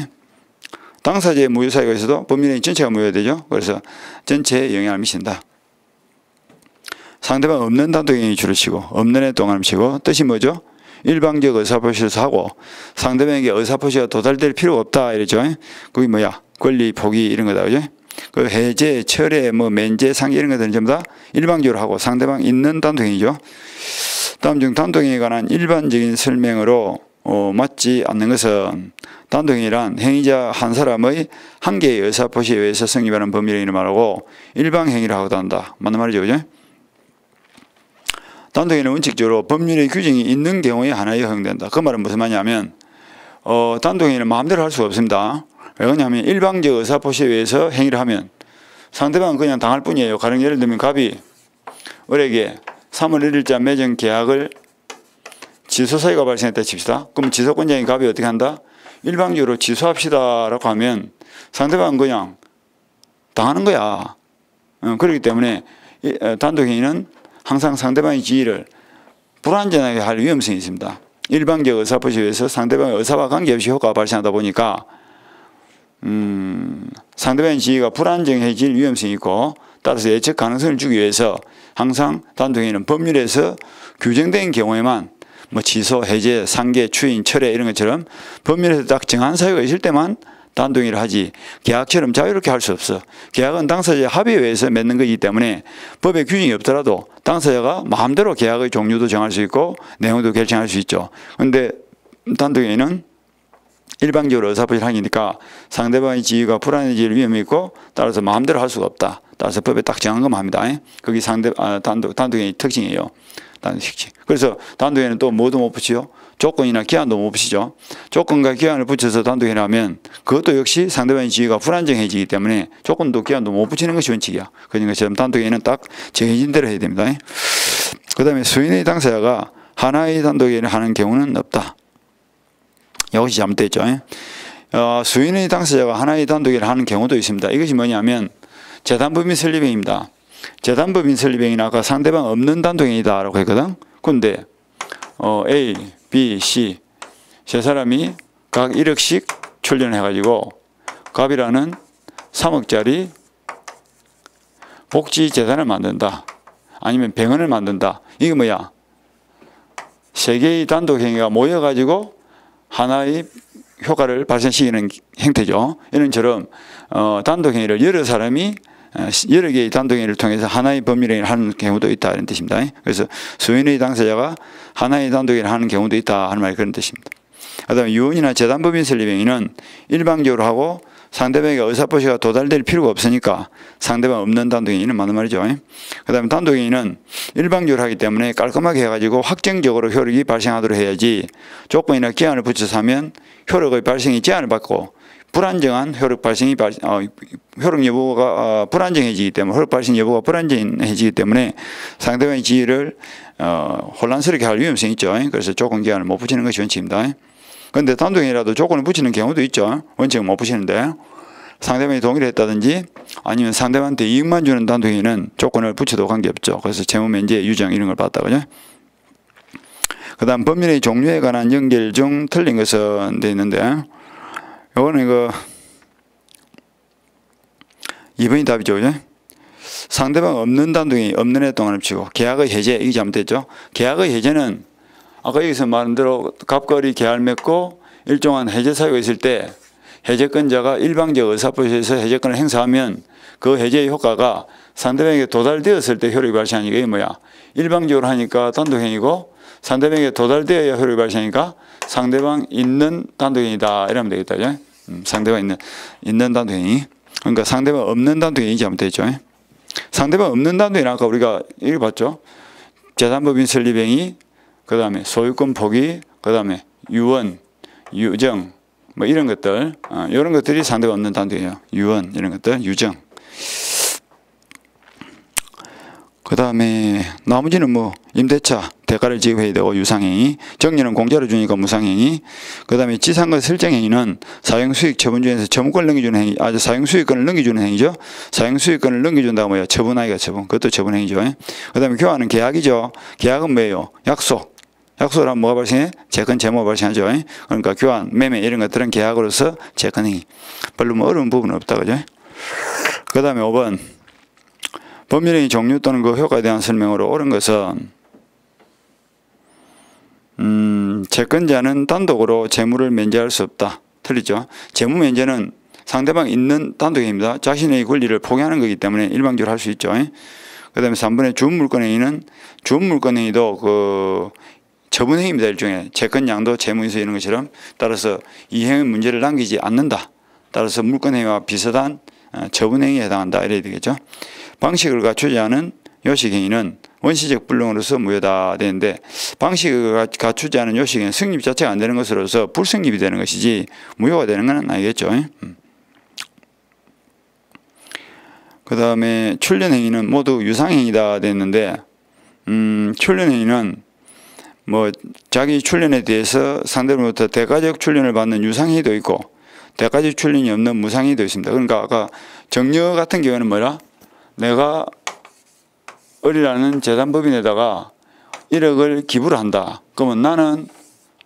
당사자의 무효사유가 있어도 법률행위 전체가 무효되죠. 그래서 전체에 영향을 미친다. 상대방 없는 단독행위 줄을 치고 없는 애 동안을 치고 뜻이 뭐죠? 일방적 의사표시를 하고 상대방에게 의사표시가 도달될 필요가 없다 이랬죠. 그게 뭐야? 권리 포기 이런 거다. 그죠? 그 해제, 철회, 면제, 상계 이런 것들은 전부 다 일방적으로 하고 상대방 있는 단독행위죠. 다음 중 단독행위에 관한 일반적인 설명으로 맞지 않는 것은 단독행위란 행위자 한 사람의 한 개의 의사표시에 의해서 성립하는 법률행위를 말하고 일방행위를 하고도 한다. 맞는 말이죠. 그죠? 단독행위는 원칙적으로 법률의 규정이 있는 경우에 하나에 허용된다. 그 말은 무슨 말이냐면 단독행위는 마음대로 할 수가 없습니다. 왜 그러냐면 일방적 의사표시에 의해서 행위를 하면 상대방은 그냥 당할 뿐이에요. 가령 예를 들면 갑이 을에게 3월 1일자 맺은 계약을 취소 사유가 발생했다 칩시다. 그럼 지소권자인 갑이 어떻게 한다? 일방적으로 취소합시다 라고 하면 상대방은 그냥 당하는 거야. 그렇기 때문에 단독행위는 항상 상대방의 지위를 불완전하게 할 위험성이 있습니다. 일방적 의사표시에 의해서 상대방의 의사와 관계없이 효과가 발생하다 보니까 상대방의 지위가 불안정해질 위험성이 있고 따라서 예측 가능성을 주기 위해서 항상 단독행위는 법률에서 규정된 경우에만 뭐 취소, 해제, 상계, 추인, 철회 이런 것처럼 법률에서 딱 정한 사유가 있을 때만 단독행위를 하지 계약처럼 자유롭게 할 수 없어. 계약은 당사자의 합의에 의해서 맺는 것이기 때문에 법에 규정이 없더라도 당사자가 마음대로 계약의 종류도 정할 수 있고 내용도 결정할 수 있죠. 그런데 단독행위는 일방적으로 의사표시를 하니까 상대방의 지위가 불안해질 위험이 있고 따라서 마음대로 할 수가 없다. 따라서 법에 딱 정한 것만 합니다. 그게 단독행위 특징이에요. 그래서 단독행위는 또 뭐도 못 붙이죠. 조건이나 기한도 못 붙이죠. 조건과 기한을 붙여서 단독행위를 하면 그것도 역시 상대방의 지위가 불안정해지기 때문에 조건도 기한도 못 붙이는 것이 원칙이야. 그런 것처럼 단독행위는 딱 정해진 대로 해야 됩니다. 그 다음에 수인의 당사자가 하나의 단독행위를 하는 경우는 없다. 이것이 잘못됐죠. 수인의 당사자가 하나의 단독행위를 하는 경우도 있습니다. 이것이 뭐냐면 재단법인 설립행위입니다. 재단법인 설립행위는 아까 상대방 없는 단독행위다 라고 했거든. 그런데 A, B, C 세 사람이 각 1억씩 출연해가지고 갑이라는 3억짜리 복지재단을 만든다. 아니면 병원을 만든다. 이게 뭐야? 세 개의 단독행위가 모여가지고 하나의 효과를 발생시키는 형태죠. 이런 처럼 단독행위를 여러 사람이 여러 개의 단독행위를 통해서 하나의 법률행위를 하는 경우도 있다 이런 뜻입니다. 그래서 수인의 당사자가 하나의 단독행위를 하는 경우도 있다 하는 말이 그런 뜻입니다. 그 다음에 유언이나 재단법인 설립행위는 일방적으로 하고 상대방에게 의사표시가 도달될 필요가 없으니까 상대방 없는 단독행위는 맞는 말이죠. 그 다음에 단독행위는 일방적으로 하기 때문에 깔끔하게 해가지고 확정적으로 효력이 발생하도록 해야지 조건이나 기한을 붙여서 하면 효력의 발생이 제한을 받고 불안정한 효력 발생이 효력 여부가 불안정해지기 때문에 효력 발생 여부가 불안정해지기 때문에 상대방의 지위를 혼란스럽게 할 위험성이 있죠. 그래서 조건 기한을 못 붙이는 것이 원칙입니다. 그런데 단독행위라도 조건을 붙이는 경우도 있죠. 원칙은 못 붙이는데 상대방이 동의를 했다든지 아니면 상대방한테 이익만 주는 단독행위는 조건을 붙여도 관계없죠. 그래서 채무면제, 유정 이런 걸 봤다 그죠? 그 다음 법률의 종류에 관한 연결 중 틀린 것은 돼 있는데 요거는 이거 2번이 답이죠. 그죠? 상대방 없는 단독행위 없는 애 동안을 치고 계약의 해제 이게 잘못됐죠. 계약의 해제는 아까 여기서 말한 대로 갑과을이 계약을 맺고 일정한 해제 사유가 있을 때 해제권자가 일방적 의사표시에서 해제권을 행사하면 그 해제의 효과가 상대방에게 도달되었을 때 효력이 발생하니까 이게 뭐야? 일방적으로 하니까 단독행위고 상대방에게 도달되어야 효력이 발생하니까 상대방 있는 단독행위다 이러면 되겠다. 그죠? 상대방 있는 단독행위. 그러니까 상대방 없는 단독행위 잘못됐죠. 상대방 없는 단독행위는 아까 우리가 이렇게 봤죠. 재단법인 설립행위 그 다음에 소유권 포기, 그 다음에 유언, 유정, 뭐 이런 것들, 이런 것들이 상대가 없는 단독이에요. 유언, 이런 것들, 유정. 그 다음에 나머지는 뭐 임대차, 대가를 지급해야 되고 유상행위, 정리는 공짜로 주니까 무상행위, 그 다음에 지상권 설정행위는 사용수익 처분 중에서 처분권을 넘겨주는 행위, 사용수익권을 넘겨주는 행위죠. 사용수익권을 넘겨준다고 뭐예요? 처분하기가 처분, 그것도 처분행위죠. 그 다음에 교환은 계약이죠. 계약은 뭐예요? 약속. 약속을 하면 뭐가 발생해? 채권 재무가 발생하죠. 그러니까 교환, 매매 이런 것들은 계약으로서 채권행위. 별로 뭐 어려운 부분은 없다. 그죠? 그 다음에 5번. 법률행위 종류 또는 그 효과에 대한 설명으로 옳은 것은 채권자는 단독으로 재물을 면제할 수 없다. 틀리죠? 재무 면제는 상대방 있는 단독행위입니다. 자신의 권리를 포기하는 거기 때문에 일방적으로 할 수 있죠. 그 다음에 3번의 주물권행위는 주물권행위도 그 처분행위입니다. 일종의 채권양도 재무인수 이런 것처럼 따라서 이 행위 문제를 남기지 않는다. 따라서 물권행위와 비슷한 처분행위에 해당한다. 이래야 되겠죠. 방식을 갖추지 않은 요식행위는 원시적 불능으로서 무효다 되는데 방식을 갖추지 않은 요식행위는 성립 자체가 안 되는 것으로서 불성립이 되는 것이지 무효가 되는 건 아니겠죠. 그 다음에 출련행위는 모두 유상행위다 됐는데 출련행위는 뭐 자기 출련에 대해서 상대로부터 대가적 출련을 받는 유상행위도 있고 대가적 출련이 없는 무상행위도 있습니다. 그러니까 아까 정려 같은 경우에는 뭐라? 내가 을이라는 재단법인에다가 1억을 기부를 한다. 그러면 나는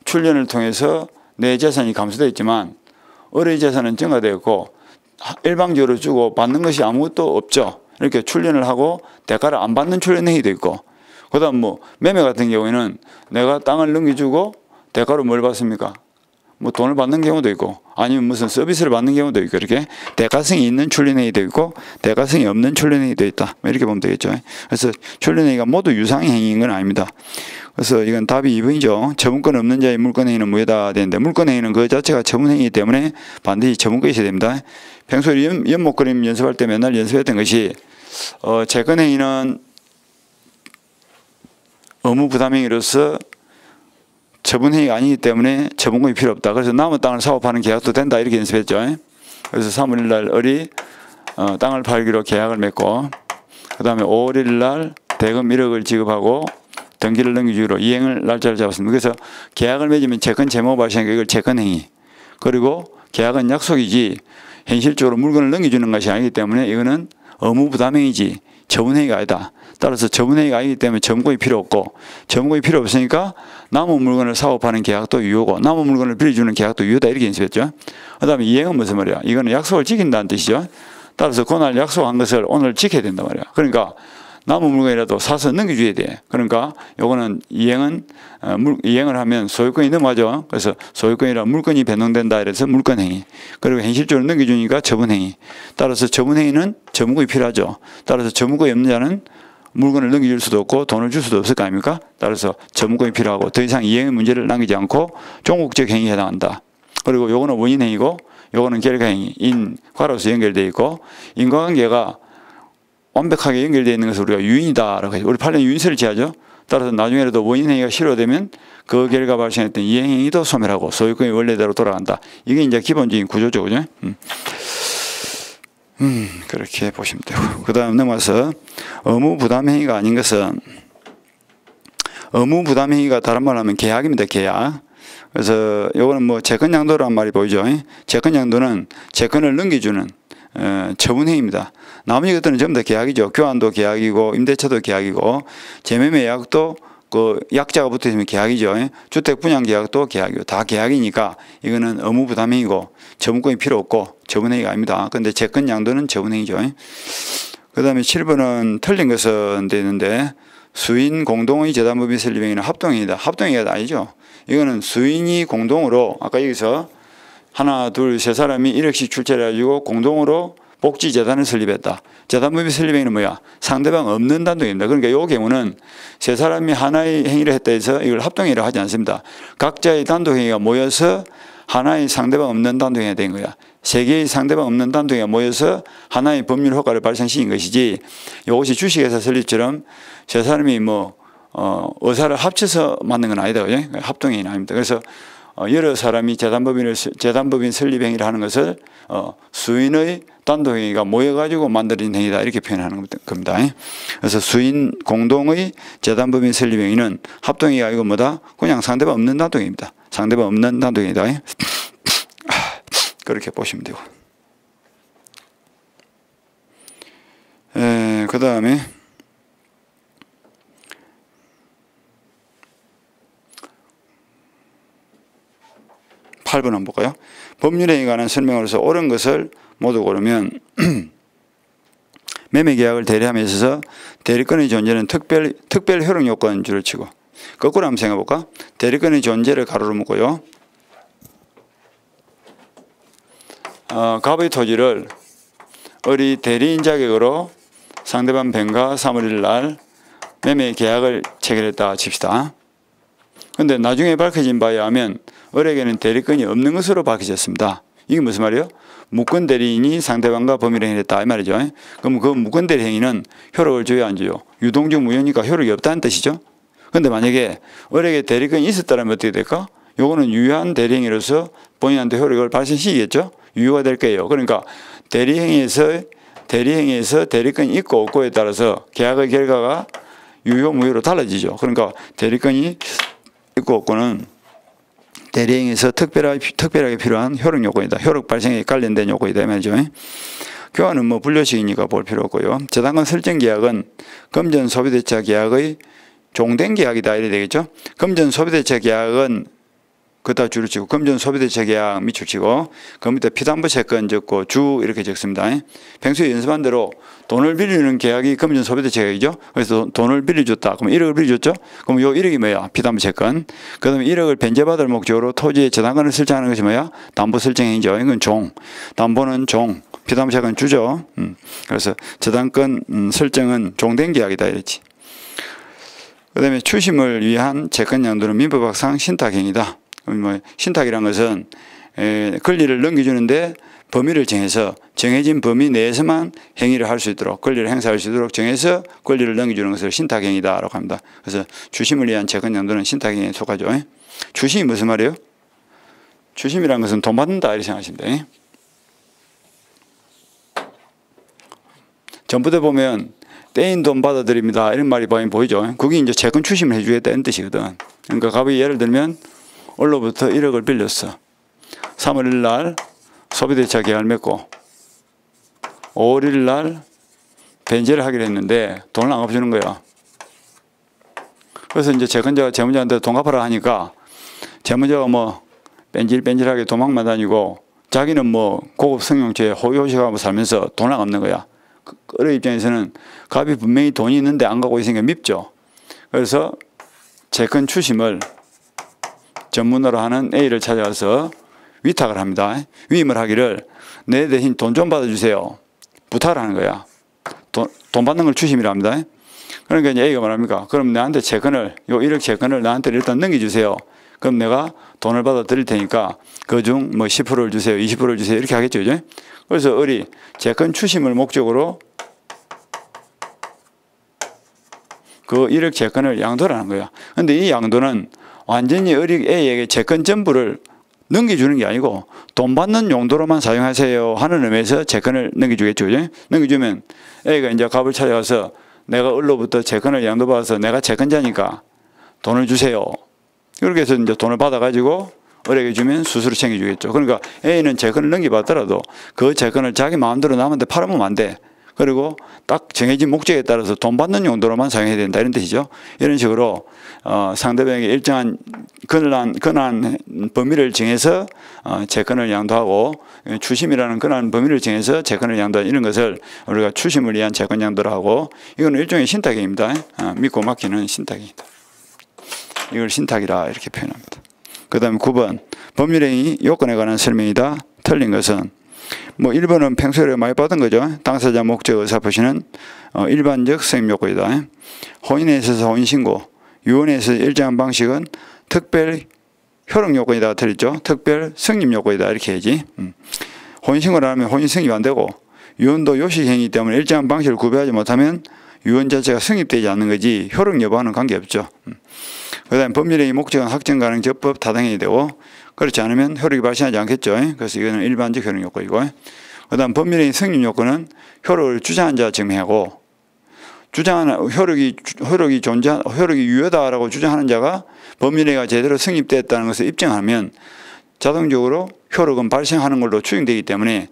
출련을 통해서 내 재산이 감소되어 있지만 을의 재산은 증가되어 있고 일방적으로 주고 받는 것이 아무것도 없죠. 이렇게 출련을 하고 대가를 안 받는 출련행위도 있고, 그 다음 뭐 매매 같은 경우에는 내가 땅을 넘겨주고 대가로 뭘 받습니까? 뭐 돈을 받는 경우도 있고 아니면 무슨 서비스를 받는 경우도 있고, 이렇게 대가성이 있는 출련행위도 있고 대가성이 없는 출련행위도 있다. 이렇게 보면 되겠죠. 그래서 출련행위가 모두 유상행위인 건 아닙니다. 그래서 이건 답이 2번이죠. 처분권 없는 자의 물권행위는 무효다 되는데, 물권행위는 그 자체가 처분행위이기 때문에 반드시 처분권이 있어야 됩니다. 평소에 연못 그림 연습할 때 맨날 연습했던 것이 채권행위는 의무 부담행위로서 처분행위가 아니기 때문에 처분권이 필요 없다. 그래서 남은 땅을 사고 파는 계약도 된다. 이렇게 연습했죠. 그래서 3월 1일 날 을이 땅을 팔기로 계약을 맺고, 그 다음에 5월 1일 날 대금 1억을 지급하고 등기를 넘기기로 이행을 날짜를 잡았습니다. 그래서 계약을 맺으면 채권 채무 발생하니까 이걸 채권행위, 그리고 계약은 약속이지 현실적으로 물건을 넘겨주는 것이 아니기 때문에 이거는 의무부담행위지 처분행위가 아니다. 따라서 처분행위가 아니기 때문에 처분권이 필요 없고, 처분권이 필요 없으니까 남은 물건을 사고 파는 계약도 유효고 남은 물건을 빌려주는 계약도 유효다. 이렇게 연습했죠. 그 다음에 이행은 무슨 말이야? 이거는 약속을 지킨다는 뜻이죠. 따라서 그날 약속한 것을 오늘 지켜야 된단 말이야. 그러니까 남은 물건이라도 사서 넘겨줘야 돼. 그러니까 요거는 이행은 이행을 하면 소유권이 넘어가죠. 그래서 소유권이라 물건이 변동된다 이래서 물권행위, 그리고 현실적으로 넘겨주니까 처분행위. 따라서 처분행위는 처분권이 필요하죠. 따라서 처분권이 없는 자는 물건을 넘겨줄 수도 없고 돈을 줄 수도 없을 거 아닙니까? 따라서 처분권이 필요하고 더 이상 이행의 문제를 남기지 않고 종국적 행위에 해당한다. 그리고 요거는 원인행위고 요거는 결과행위, 인과로서 연결되어 있고, 인과관계가 완벽하게 연결되어 있는 것을 우리가 유인이다라고 해요. 우리 판례 유인설을 취하죠. 따라서 나중에라도 원인행위가 실효되면 그 결과 발생했던 이행행위도 소멸하고 소유권이 원래대로 돌아간다. 이게 이제 기본적인 구조죠. 그죠? 그렇게 보시면 되고. 그 다음 넘어가서 의무부담행위가 아닌 것은, 의무부담행위가 다른 말로 하면 계약입니다. 계약. 그래서 요거는 뭐 채권양도라는 말이 보이죠. 채권양도는 채권을 넘겨주는 처분행위입니다. 나머지 것들은 전부 다 계약이죠. 교환도 계약이고 임대차도 계약이고 재매매 계약도 그 약자가 붙어 있으면 계약이죠. 주택 분양 계약도 계약이고 다 계약이니까 이거는 의무부담행위고 처분권이 필요 없고 처분행위가 아닙니다. 그런데 채권 양도는 처분행위죠. 그 다음에 7번은 틀린 것은 되는데, 수인 공동의 재단법인 설립행위는 합동행위다. 합동행위가 아니죠. 이거는 수인이 공동으로, 아까 여기서 하나, 둘, 세 사람이 1억씩 출자를 해가지고 공동으로 복지재단을 설립했다. 재단법인 설립행위는 뭐야? 상대방 없는 단독입니다. 그러니까 이 경우는 세 사람이 하나의 행위를 했다 해서 이걸 합동행위를 하지 않습니다. 각자의 단독행위가 모여서 하나의 상대방 없는 단독행위가 된 거야. 세 개의 상대방 없는 단독행위가 모여서 하나의 법률 효과를 발생시킨 것이지, 이것이 주식회사 설립처럼 세 사람이 뭐 의사를 합쳐서 만든 건 아니다. 그죠? 합동행위는 아닙니다. 그래서 여러 사람이 재단법인 설립행위를 하는 것을 수인의 단독행위가 모여가지고 만들어진 행위다. 이렇게 표현하는 겁니다. 그래서 수인 공동의 재단법인 설립행위는 합동행위가 아니고 뭐다? 그냥 상대방 없는 단독행위입니다. 상대방 없는 단독행위다. 그렇게 보시면 되고. 그 다음에 8번 한번 볼까요? 법률행위에 관한 설명으로서 옳은 것을 모두 고르면 매매계약을 대리함에 있어서 대리권의 존재는 특별 효력 요건 줄을 치고, 거꾸로 한번 생각해 볼까? 대리권의 존재를 가로로 묶고요. 갑의 토지를 을이 대리인 자격으로 상대방 변가 3월 1일 날 매매 계약을 체결했다 칩시다. 그런데 나중에 밝혀진 바에 하면 을에게는 대리권이 없는 것으로 밝혀졌습니다. 이게 무슨 말이에요? 무권 대리인이 상대방과 범위를 행위했다 이 말이죠. 그럼 그 무권 대리 행위는 효력을 줘야 안 줘요? 유동적 무효니까 효력이 없다는 뜻이죠. 근데 만약에 을에게 대리권이 있었다면 어떻게 될까? 요거는 유효한 대리 행위로서 본인한테 효력을 발생시키겠죠. 유효가 될 거예요. 그러니까 대리 행위에서 대리권이 있고 없고에 따라서 계약의 결과가 유효 무효로 달라지죠. 그러니까 대리권이 있고 없고는 대리행위에서 특별하게 필요한 효력 요건이다. 효력 발생에 관련된 요건이다. 말이죠. 교환은 뭐 분류식이니까 볼 필요 없고요. 저당권 설정 계약은 금전 소비대차 계약의 종된 계약이다. 이래 되겠죠. 금전 소비대차 계약은 그다 줄을 치고 금전 소비대차 계약 밑줄 치고 그 밑에 피담보 채권 적고 주 이렇게 적습니다. 평소에 연습한 대로 돈을 빌리는 계약이 금전 소비대차 계약이죠. 그래서 돈을 빌려줬다. 그럼 1억을 빌려줬죠. 그럼 요 1억이 뭐야? 피담보 채권. 그 다음에 1억을 변제받을 목적으로 토지에 저당권을 설정하는 것이 뭐야? 담보 설정행위죠. 이건 종. 담보는 종. 피담보 채권 주죠. 그래서 저당권 설정은 종된 계약이다. 이랬지. 그 다음에 추심을 위한 채권 양도는 민법학상 신탁행위다. 뭐 신탁이란 것은 권리를 넘겨주는데 범위를 정해서 정해진 범위 내에서만 행위를 할 수 있도록 권리를 행사할 수 있도록 정해서 권리를 넘겨주는 것을 신탁행위다라고 합니다. 그래서 추심을 위한 채권 양도는 신탁행위에 속하죠. 추심이 무슨 말이에요? 추심이란 것은 돈 받는다 이렇게 생각하시면 돼요. 전부대 보면 떼인 돈 받아드립니다 이런 말이 보이죠. 그게 이제 채권 추심을 해주겠다는 뜻이거든. 그러니까 갑이 예를 들면 을로부터 1억을 빌렸어. 3월 1일 날 소비대차 계약을 맺고 5월 1일 날 변제를 하기로 했는데 돈을 안 갚아주는 거야. 그래서 이제 채권자가 채무자한테 돈 갚아라 하니까 채무자가 뭐 뺀질뺀질하게 도망만 다니고 자기는 뭐 고급 승용차에 호의호식하고 살면서 돈을 안 갚는 거야. 을의 입장에서는 갑이 분명히 돈이 있는데 안 갖고 있으니까 밉죠. 그래서 채권 추심을 전문으로 하는 A를 찾아가서 위탁을 합니다. 위임을 하기를 내 대신 돈 좀 받아주세요. 부탁을 하는 거야. 돈 받는 걸 추심이라 합니다. 그러니까 이제 A가 말합니까? 그럼 나한테 채권을, 요 1억 채권을 나한테 일단 넘겨주세요. 그럼 내가 돈을 받아 드릴 테니까 그중 뭐 10%를 주세요. 20%를 주세요. 이렇게 하겠죠. 그죠? 그래서 을이 채권 추심을 목적으로 그 1억 채권을 양도를 하는 거야. 근데 이 양도는 완전히 을이 A에게 채권 전부를 넘겨주는 게 아니고 돈 받는 용도로만 사용하세요 하는 의미에서 채권을 넘겨주겠죠. 그죠? 넘겨주면 A가 이제 갑을 찾아가서 내가 을로부터 채권을 양도받아서 내가 채권자니까 돈을 주세요. 그렇게 해서 이제 돈을 받아가지고 을에게 주면 수수료 챙겨주겠죠. 그러니까 A는 채권을 넘겨받더라도 그 채권을 자기 마음대로 남한테 팔아먹으면 안 돼. 그리고 딱 정해진 목적에 따라서 돈 받는 용도로만 사용해야 된다 이런 뜻이죠. 이런 식으로 상대방에게 일정한 근한 범위를 정해서 채권을 양도하고 추심이라는 근한 범위를 정해서 채권을 양도하는 이런 것을 우리가 추심을 위한 채권 양도를 하고 이건 일종의 신탁입니다. 믿고 맡기는 신탁입니다. 이걸 신탁이라 이렇게 표현합니다. 그 다음에 9번 법률행위 요건에 관한 설명이다. 틀린 것은 뭐 1번은 평소에 많이 받은 거죠. 당사자 목적 의사표시는 일반적 성립 요건이다. 혼인에 있어서 혼인신고, 유언에 있어서 일정한 방식은 특별 효력 요건이다. 틀렸죠. 특별 성립 요건이다. 이렇게 해야지. 혼인신고를 하면 혼인 성립 안 되고 유언도 요식행위 때문에 일정한 방식을 구별하지 못하면 유언 자체가 성립되지 않는 거지 효력 여부와는 관계없죠. 그 다음에 법률행위 목적은 확정 가능 적법 타당행위 되고 그렇지 않으면 효력이 발생하지 않겠죠. 그래서 이거는 일반적 효력 요건이고 그 다음 법률행위 성립 요건은 효력을 주장한 자 증명하고 주장하는 효력이 유효다라고 주장하는 자가 법률행위가 제대로 성립됐다는 것을 입증하면 자동적으로 효력은 발생하는 걸로 추정되기 때문에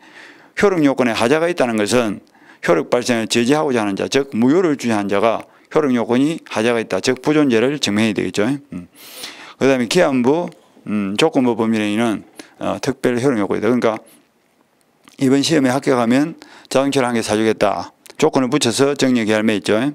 효력 요건에 하자가 있다는 것은 효력 발생을 저지하고자 하는 자, 즉 무효를 주장한 자가 효력 요건이 하자가 있다, 즉 부존재를 증명해야 되겠죠. 그 다음에 기한부 조건부 법률행위는 특별 효력 요건이다. 그러니까 이번 시험에 합격하면 자동차를 한 개 사주겠다. 조건을 붙여서 정리의 계약을 맺죠.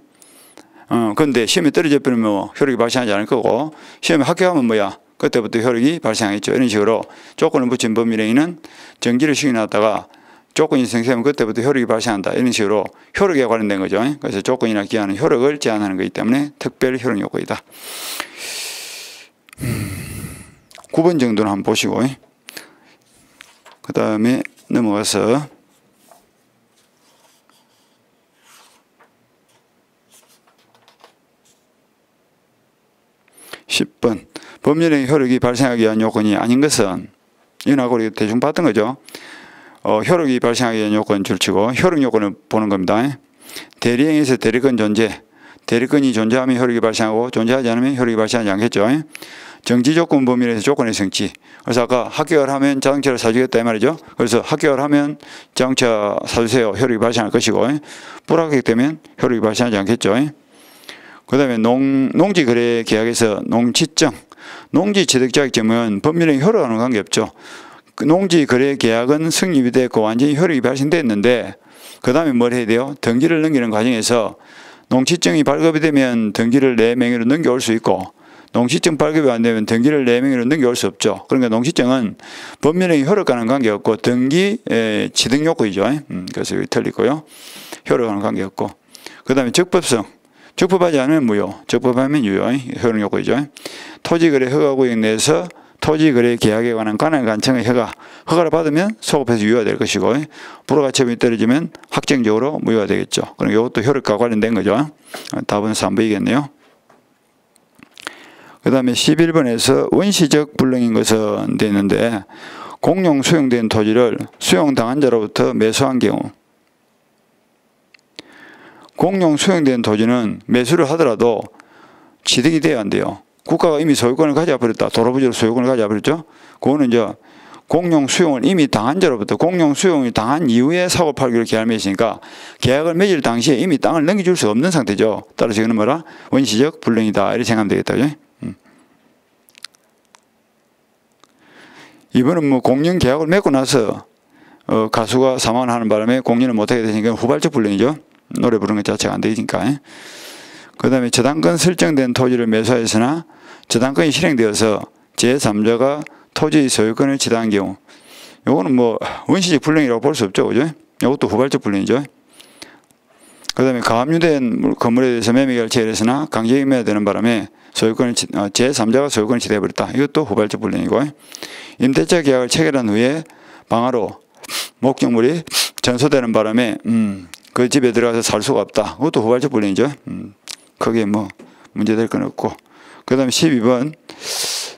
그런데 시험에 떨어져 버리면 뭐 효력이 발생하지 않을 거고 시험에 합격하면 뭐야? 그때부터 효력이 발생하겠죠. 이런 식으로 조건을 붙인 법률행위는 정지를 시켜놨다가 조건이 생기면 그때부터 효력이 발생한다. 이런 식으로 효력에 관련된 거죠. 그래서 조건이나 기한은 효력을 제한하는 거기 때문에 특별 효력 요건이다. 9번 정도는 한번 보시고 그 다음에 넘어가서 10번 법률행위 효력이 발생하기 위한 요건이 아닌 것은 이거하고 우리 대충 봤던 거죠. 효력이 발생하기 위한 요건 줄치고 효력 요건을 보는 겁니다. 대리행위에서 대리권 존재, 대리권이 존재하면 효력이 발생하고 존재하지 않으면 효력이 발생하지 않겠죠. 정지 조건 범위에서 조건의 성취. 그래서 아까 합격을 하면 자동차를 사주겠다 이 말이죠. 그래서 합격을 하면 자동차 사주세요. 효력이 발생할 것이고 불합격되면 효력이 발생하지 않겠죠. 그 다음에 농지거래 계약에서 농취증, 농지취득자격증은 법률행위 효력과는 관계없죠. 그 농지거래 계약은 성립이 됐고 완전히 효력이 발생됐는데 그 다음에 뭘 해야 돼요? 등기를 넘기는 과정에서 농취증이 발급이 되면 등기를 내 명의로 넘겨올 수 있고 농취증 발급이 안 되면 등기를 내 명의로 넘겨올 수 없죠. 그러니까 농취증은 법률행위 효력과는 관계없고 등기 취득 요건이죠. 그래서 여기 틀리고요. 효력과는 관계없고 그 다음에 적법성. 적법하지 않으면 무효, 적법하면 유효, 효력 요건이죠. 토지거래 허가구역 내에서 토지거래 계약에 관한 관할 간청의 허가를 받으면 소급해서 유효가 될 것이고 불허가처분이 떨어지면 확정적으로 무효가 되겠죠. 그럼 이것도 효력과 관련된 거죠. 답은 3번이겠네요. 그 다음에 11번에서 원시적 불능인 것은 되는데 공용 수용된 토지를 수용당한 자로부터 매수한 경우 공용 수용된 토지는 매수를 하더라도 취득이 돼야 안 돼요. 국가가 이미 소유권을 가져버렸다. 도로부지로 소유권을 가져버렸죠. 그거는 이제 공용 수용을 이미 당한 자로부터 공용 수용을 당한 이후에 사고 팔기로 계약을 맺으니까 계약을 맺을 당시에 이미 땅을 넘겨줄 수 없는 상태죠. 따라서 이거는 뭐라? 원시적 불능이다. 이렇게 생각하면 되겠다. 이번은 뭐 공연 계약을 맺고 나서 가수가 사망하는 바람에 공연을 못하게 되니까 후발적 불능이죠. 노래 부르는 것 자체가 안 되니까. 그 다음에 저당권 설정된 토지를 매수하였으나 저당권이 실행되어서 제3자가 토지의 소유권을 취득한 경우 요거는 뭐 원시적 불능이라고 볼 수 없죠. 그죠? 이것도 후발적 불능이죠. 그 다음에 가압류된 건물에 대해서 매매 결체를 했으나 강제히 매매되는 바람에 소유권을 제3자가 소유권을 취득해버렸다. 이것도 후발적 불능이고 임대차 계약을 체결한 후에 방화로 목적물이 전소되는 바람에 그 집에 들어가서 살 수가 없다. 그것도 후발적 불능이죠. 크게 뭐 문제될 건 없고 그 다음에 12번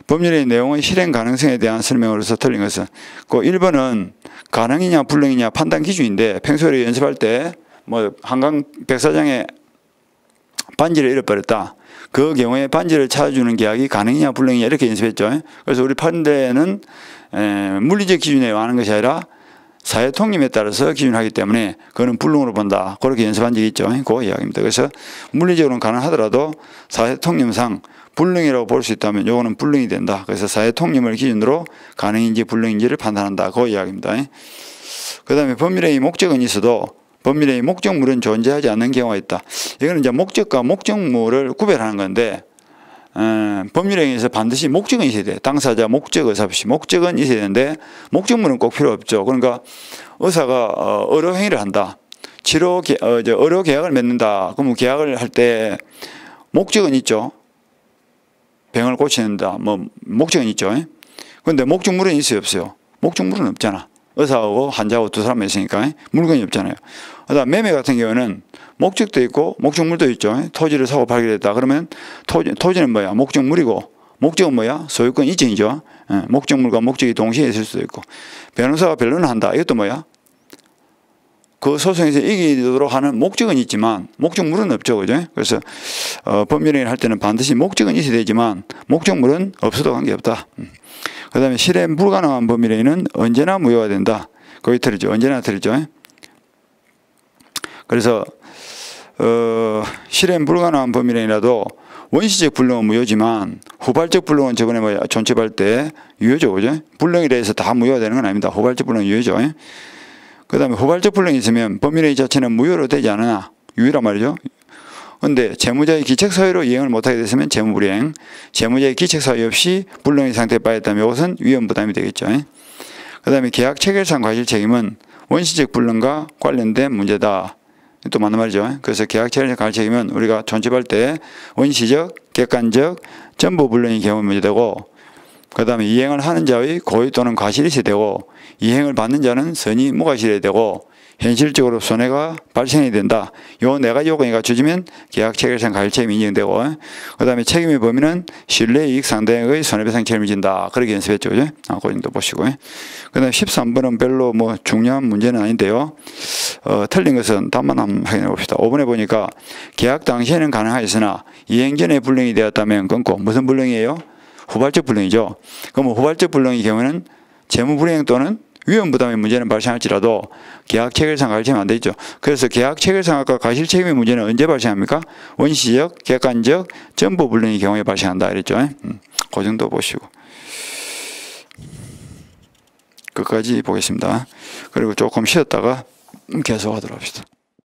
법률의 내용의 실행 가능성에 대한 설명으로서 틀린 것은 그 1번은 가능이냐 불능이냐 판단 기준인데 평소에 연습할 때 뭐 한강 백사장에 반지를 잃어버렸다. 그 경우에 반지를 찾아주는 계약이 가능이냐 불능이냐 이렇게 연습했죠. 그래서 우리 판례는 물리적 기준에 하는 것이 아니라 사회통념에 따라서 기준하기 때문에 그거는 불능으로 본다. 그렇게 연습한 적이 있죠. 그 이야기입니다. 그래서 물리적으로는 가능하더라도 사회통념상 불능이라고 볼 수 있다면 이거는 불능이 된다. 그래서 사회통념을 기준으로 가능인지 불능인지를 판단한다. 그 이야기입니다. 그 다음에 법률행위 목적은 있어도 법률행위 목적물은 존재하지 않는 경우가 있다. 이거는 이제 목적과 목적물을 구별하는 건데 법률행위에서 반드시 목적은 있어야 돼. 당사자 목적 의사표시 목적은 있어야 되는데 목적물은 꼭 필요 없죠. 그러니까 의사가 의료행위를 한다. 의료 계약을 맺는다. 그러면 계약을 할 때 목적은 있죠. 병을 고치는다. 뭐 목적은 있죠. 그런데 목적물은 있어요, 없어요? 목적물은 없잖아. 의사하고 환자하고 두 사람이 있으니까 물건이 없잖아요. 그다음 매매 같은 경우는 목적도 있고 목적물도 있죠. 토지를 사고 발견했다. 그러면 토지는 뭐야? 목적물이고 목적은 뭐야? 소유권 이전이죠. 목적물과 목적이 동시에 있을 수도 있고 변호사가 변론을 한다. 이것도 뭐야? 그 소송에서 이기도록 하는 목적은 있지만 목적물은 없죠. 그죠? 그래서 법률행위를 할 때는 반드시 목적은 있어야 되지만 목적물은 없어도 관계없다. 그 다음에 실행 불가능한 법률행위는 언제나 무효가 된다. 거기 틀리죠. 언제나 틀리죠. 그래서 실행 불가능한 법률행위라도 원시적 불능은 무효지만 후발적 불능은 저번에 뭐 존치할 때 유효죠. 그죠? 불능이라 해서 다 무효가 되는 건 아닙니다. 후발적 불능은 유효죠. 그 다음에 후발적 불능이 있으면 법률행위 자체는 무효로 되지 않으나 유효란 말이죠. 그런데 채무자의 기책사유로 이행을 못하게 됐으면 채무불이행, 채무자의 기책사유 없이 불능의 상태에 빠졌다면 이것은 위험부담이 되겠죠. 그 다음에 계약 체결상 과실 책임은 원시적 불능과 관련된 문제다. 또 맞는 말이죠. 그래서 계약 체결상 과실 책임은 우리가 존집할 때 원시적, 객관적, 전부 불능의 경우 문제되고 그 다음에 이행을 하는 자의 고의 또는 과실이 있어야 되고, 이행을 받는 자는 선의 무과실해야 되고, 현실적으로 손해가 발생해야 된다. 요 네 가지 요건이 갖춰지면 계약 체결상 과실 책임이 인정되고, 그 다음에 책임의 범위는 신뢰 이익 상대의 손해배상 책임을 진다. 그렇게 연습했죠. 그죠? 그 정도 보시고. 그 다음에 13번은 별로 뭐 중요한 문제는 아닌데요. 틀린 것은 답만 한번 확인해 봅시다. 5번에 보니까 계약 당시에는 가능하였으나 이행 전에 불능이 되었다면 끊고, 무슨 불능이에요? 후발적 불능이죠. 그럼 후발적 불능의 경우는 재무불이행 또는 위험부담의 문제는 발생할지라도 계약 체결상 과실 책임 안 되죠. 그래서 계약 체결상과 과실 책임의 문제는 언제 발생합니까? 원시적, 객관적, 전부 불능의 경우에 발생한다 이랬죠. 그 정도 보시고 끝까지 보겠습니다. 그리고 조금 쉬었다가 계속하도록 합시다.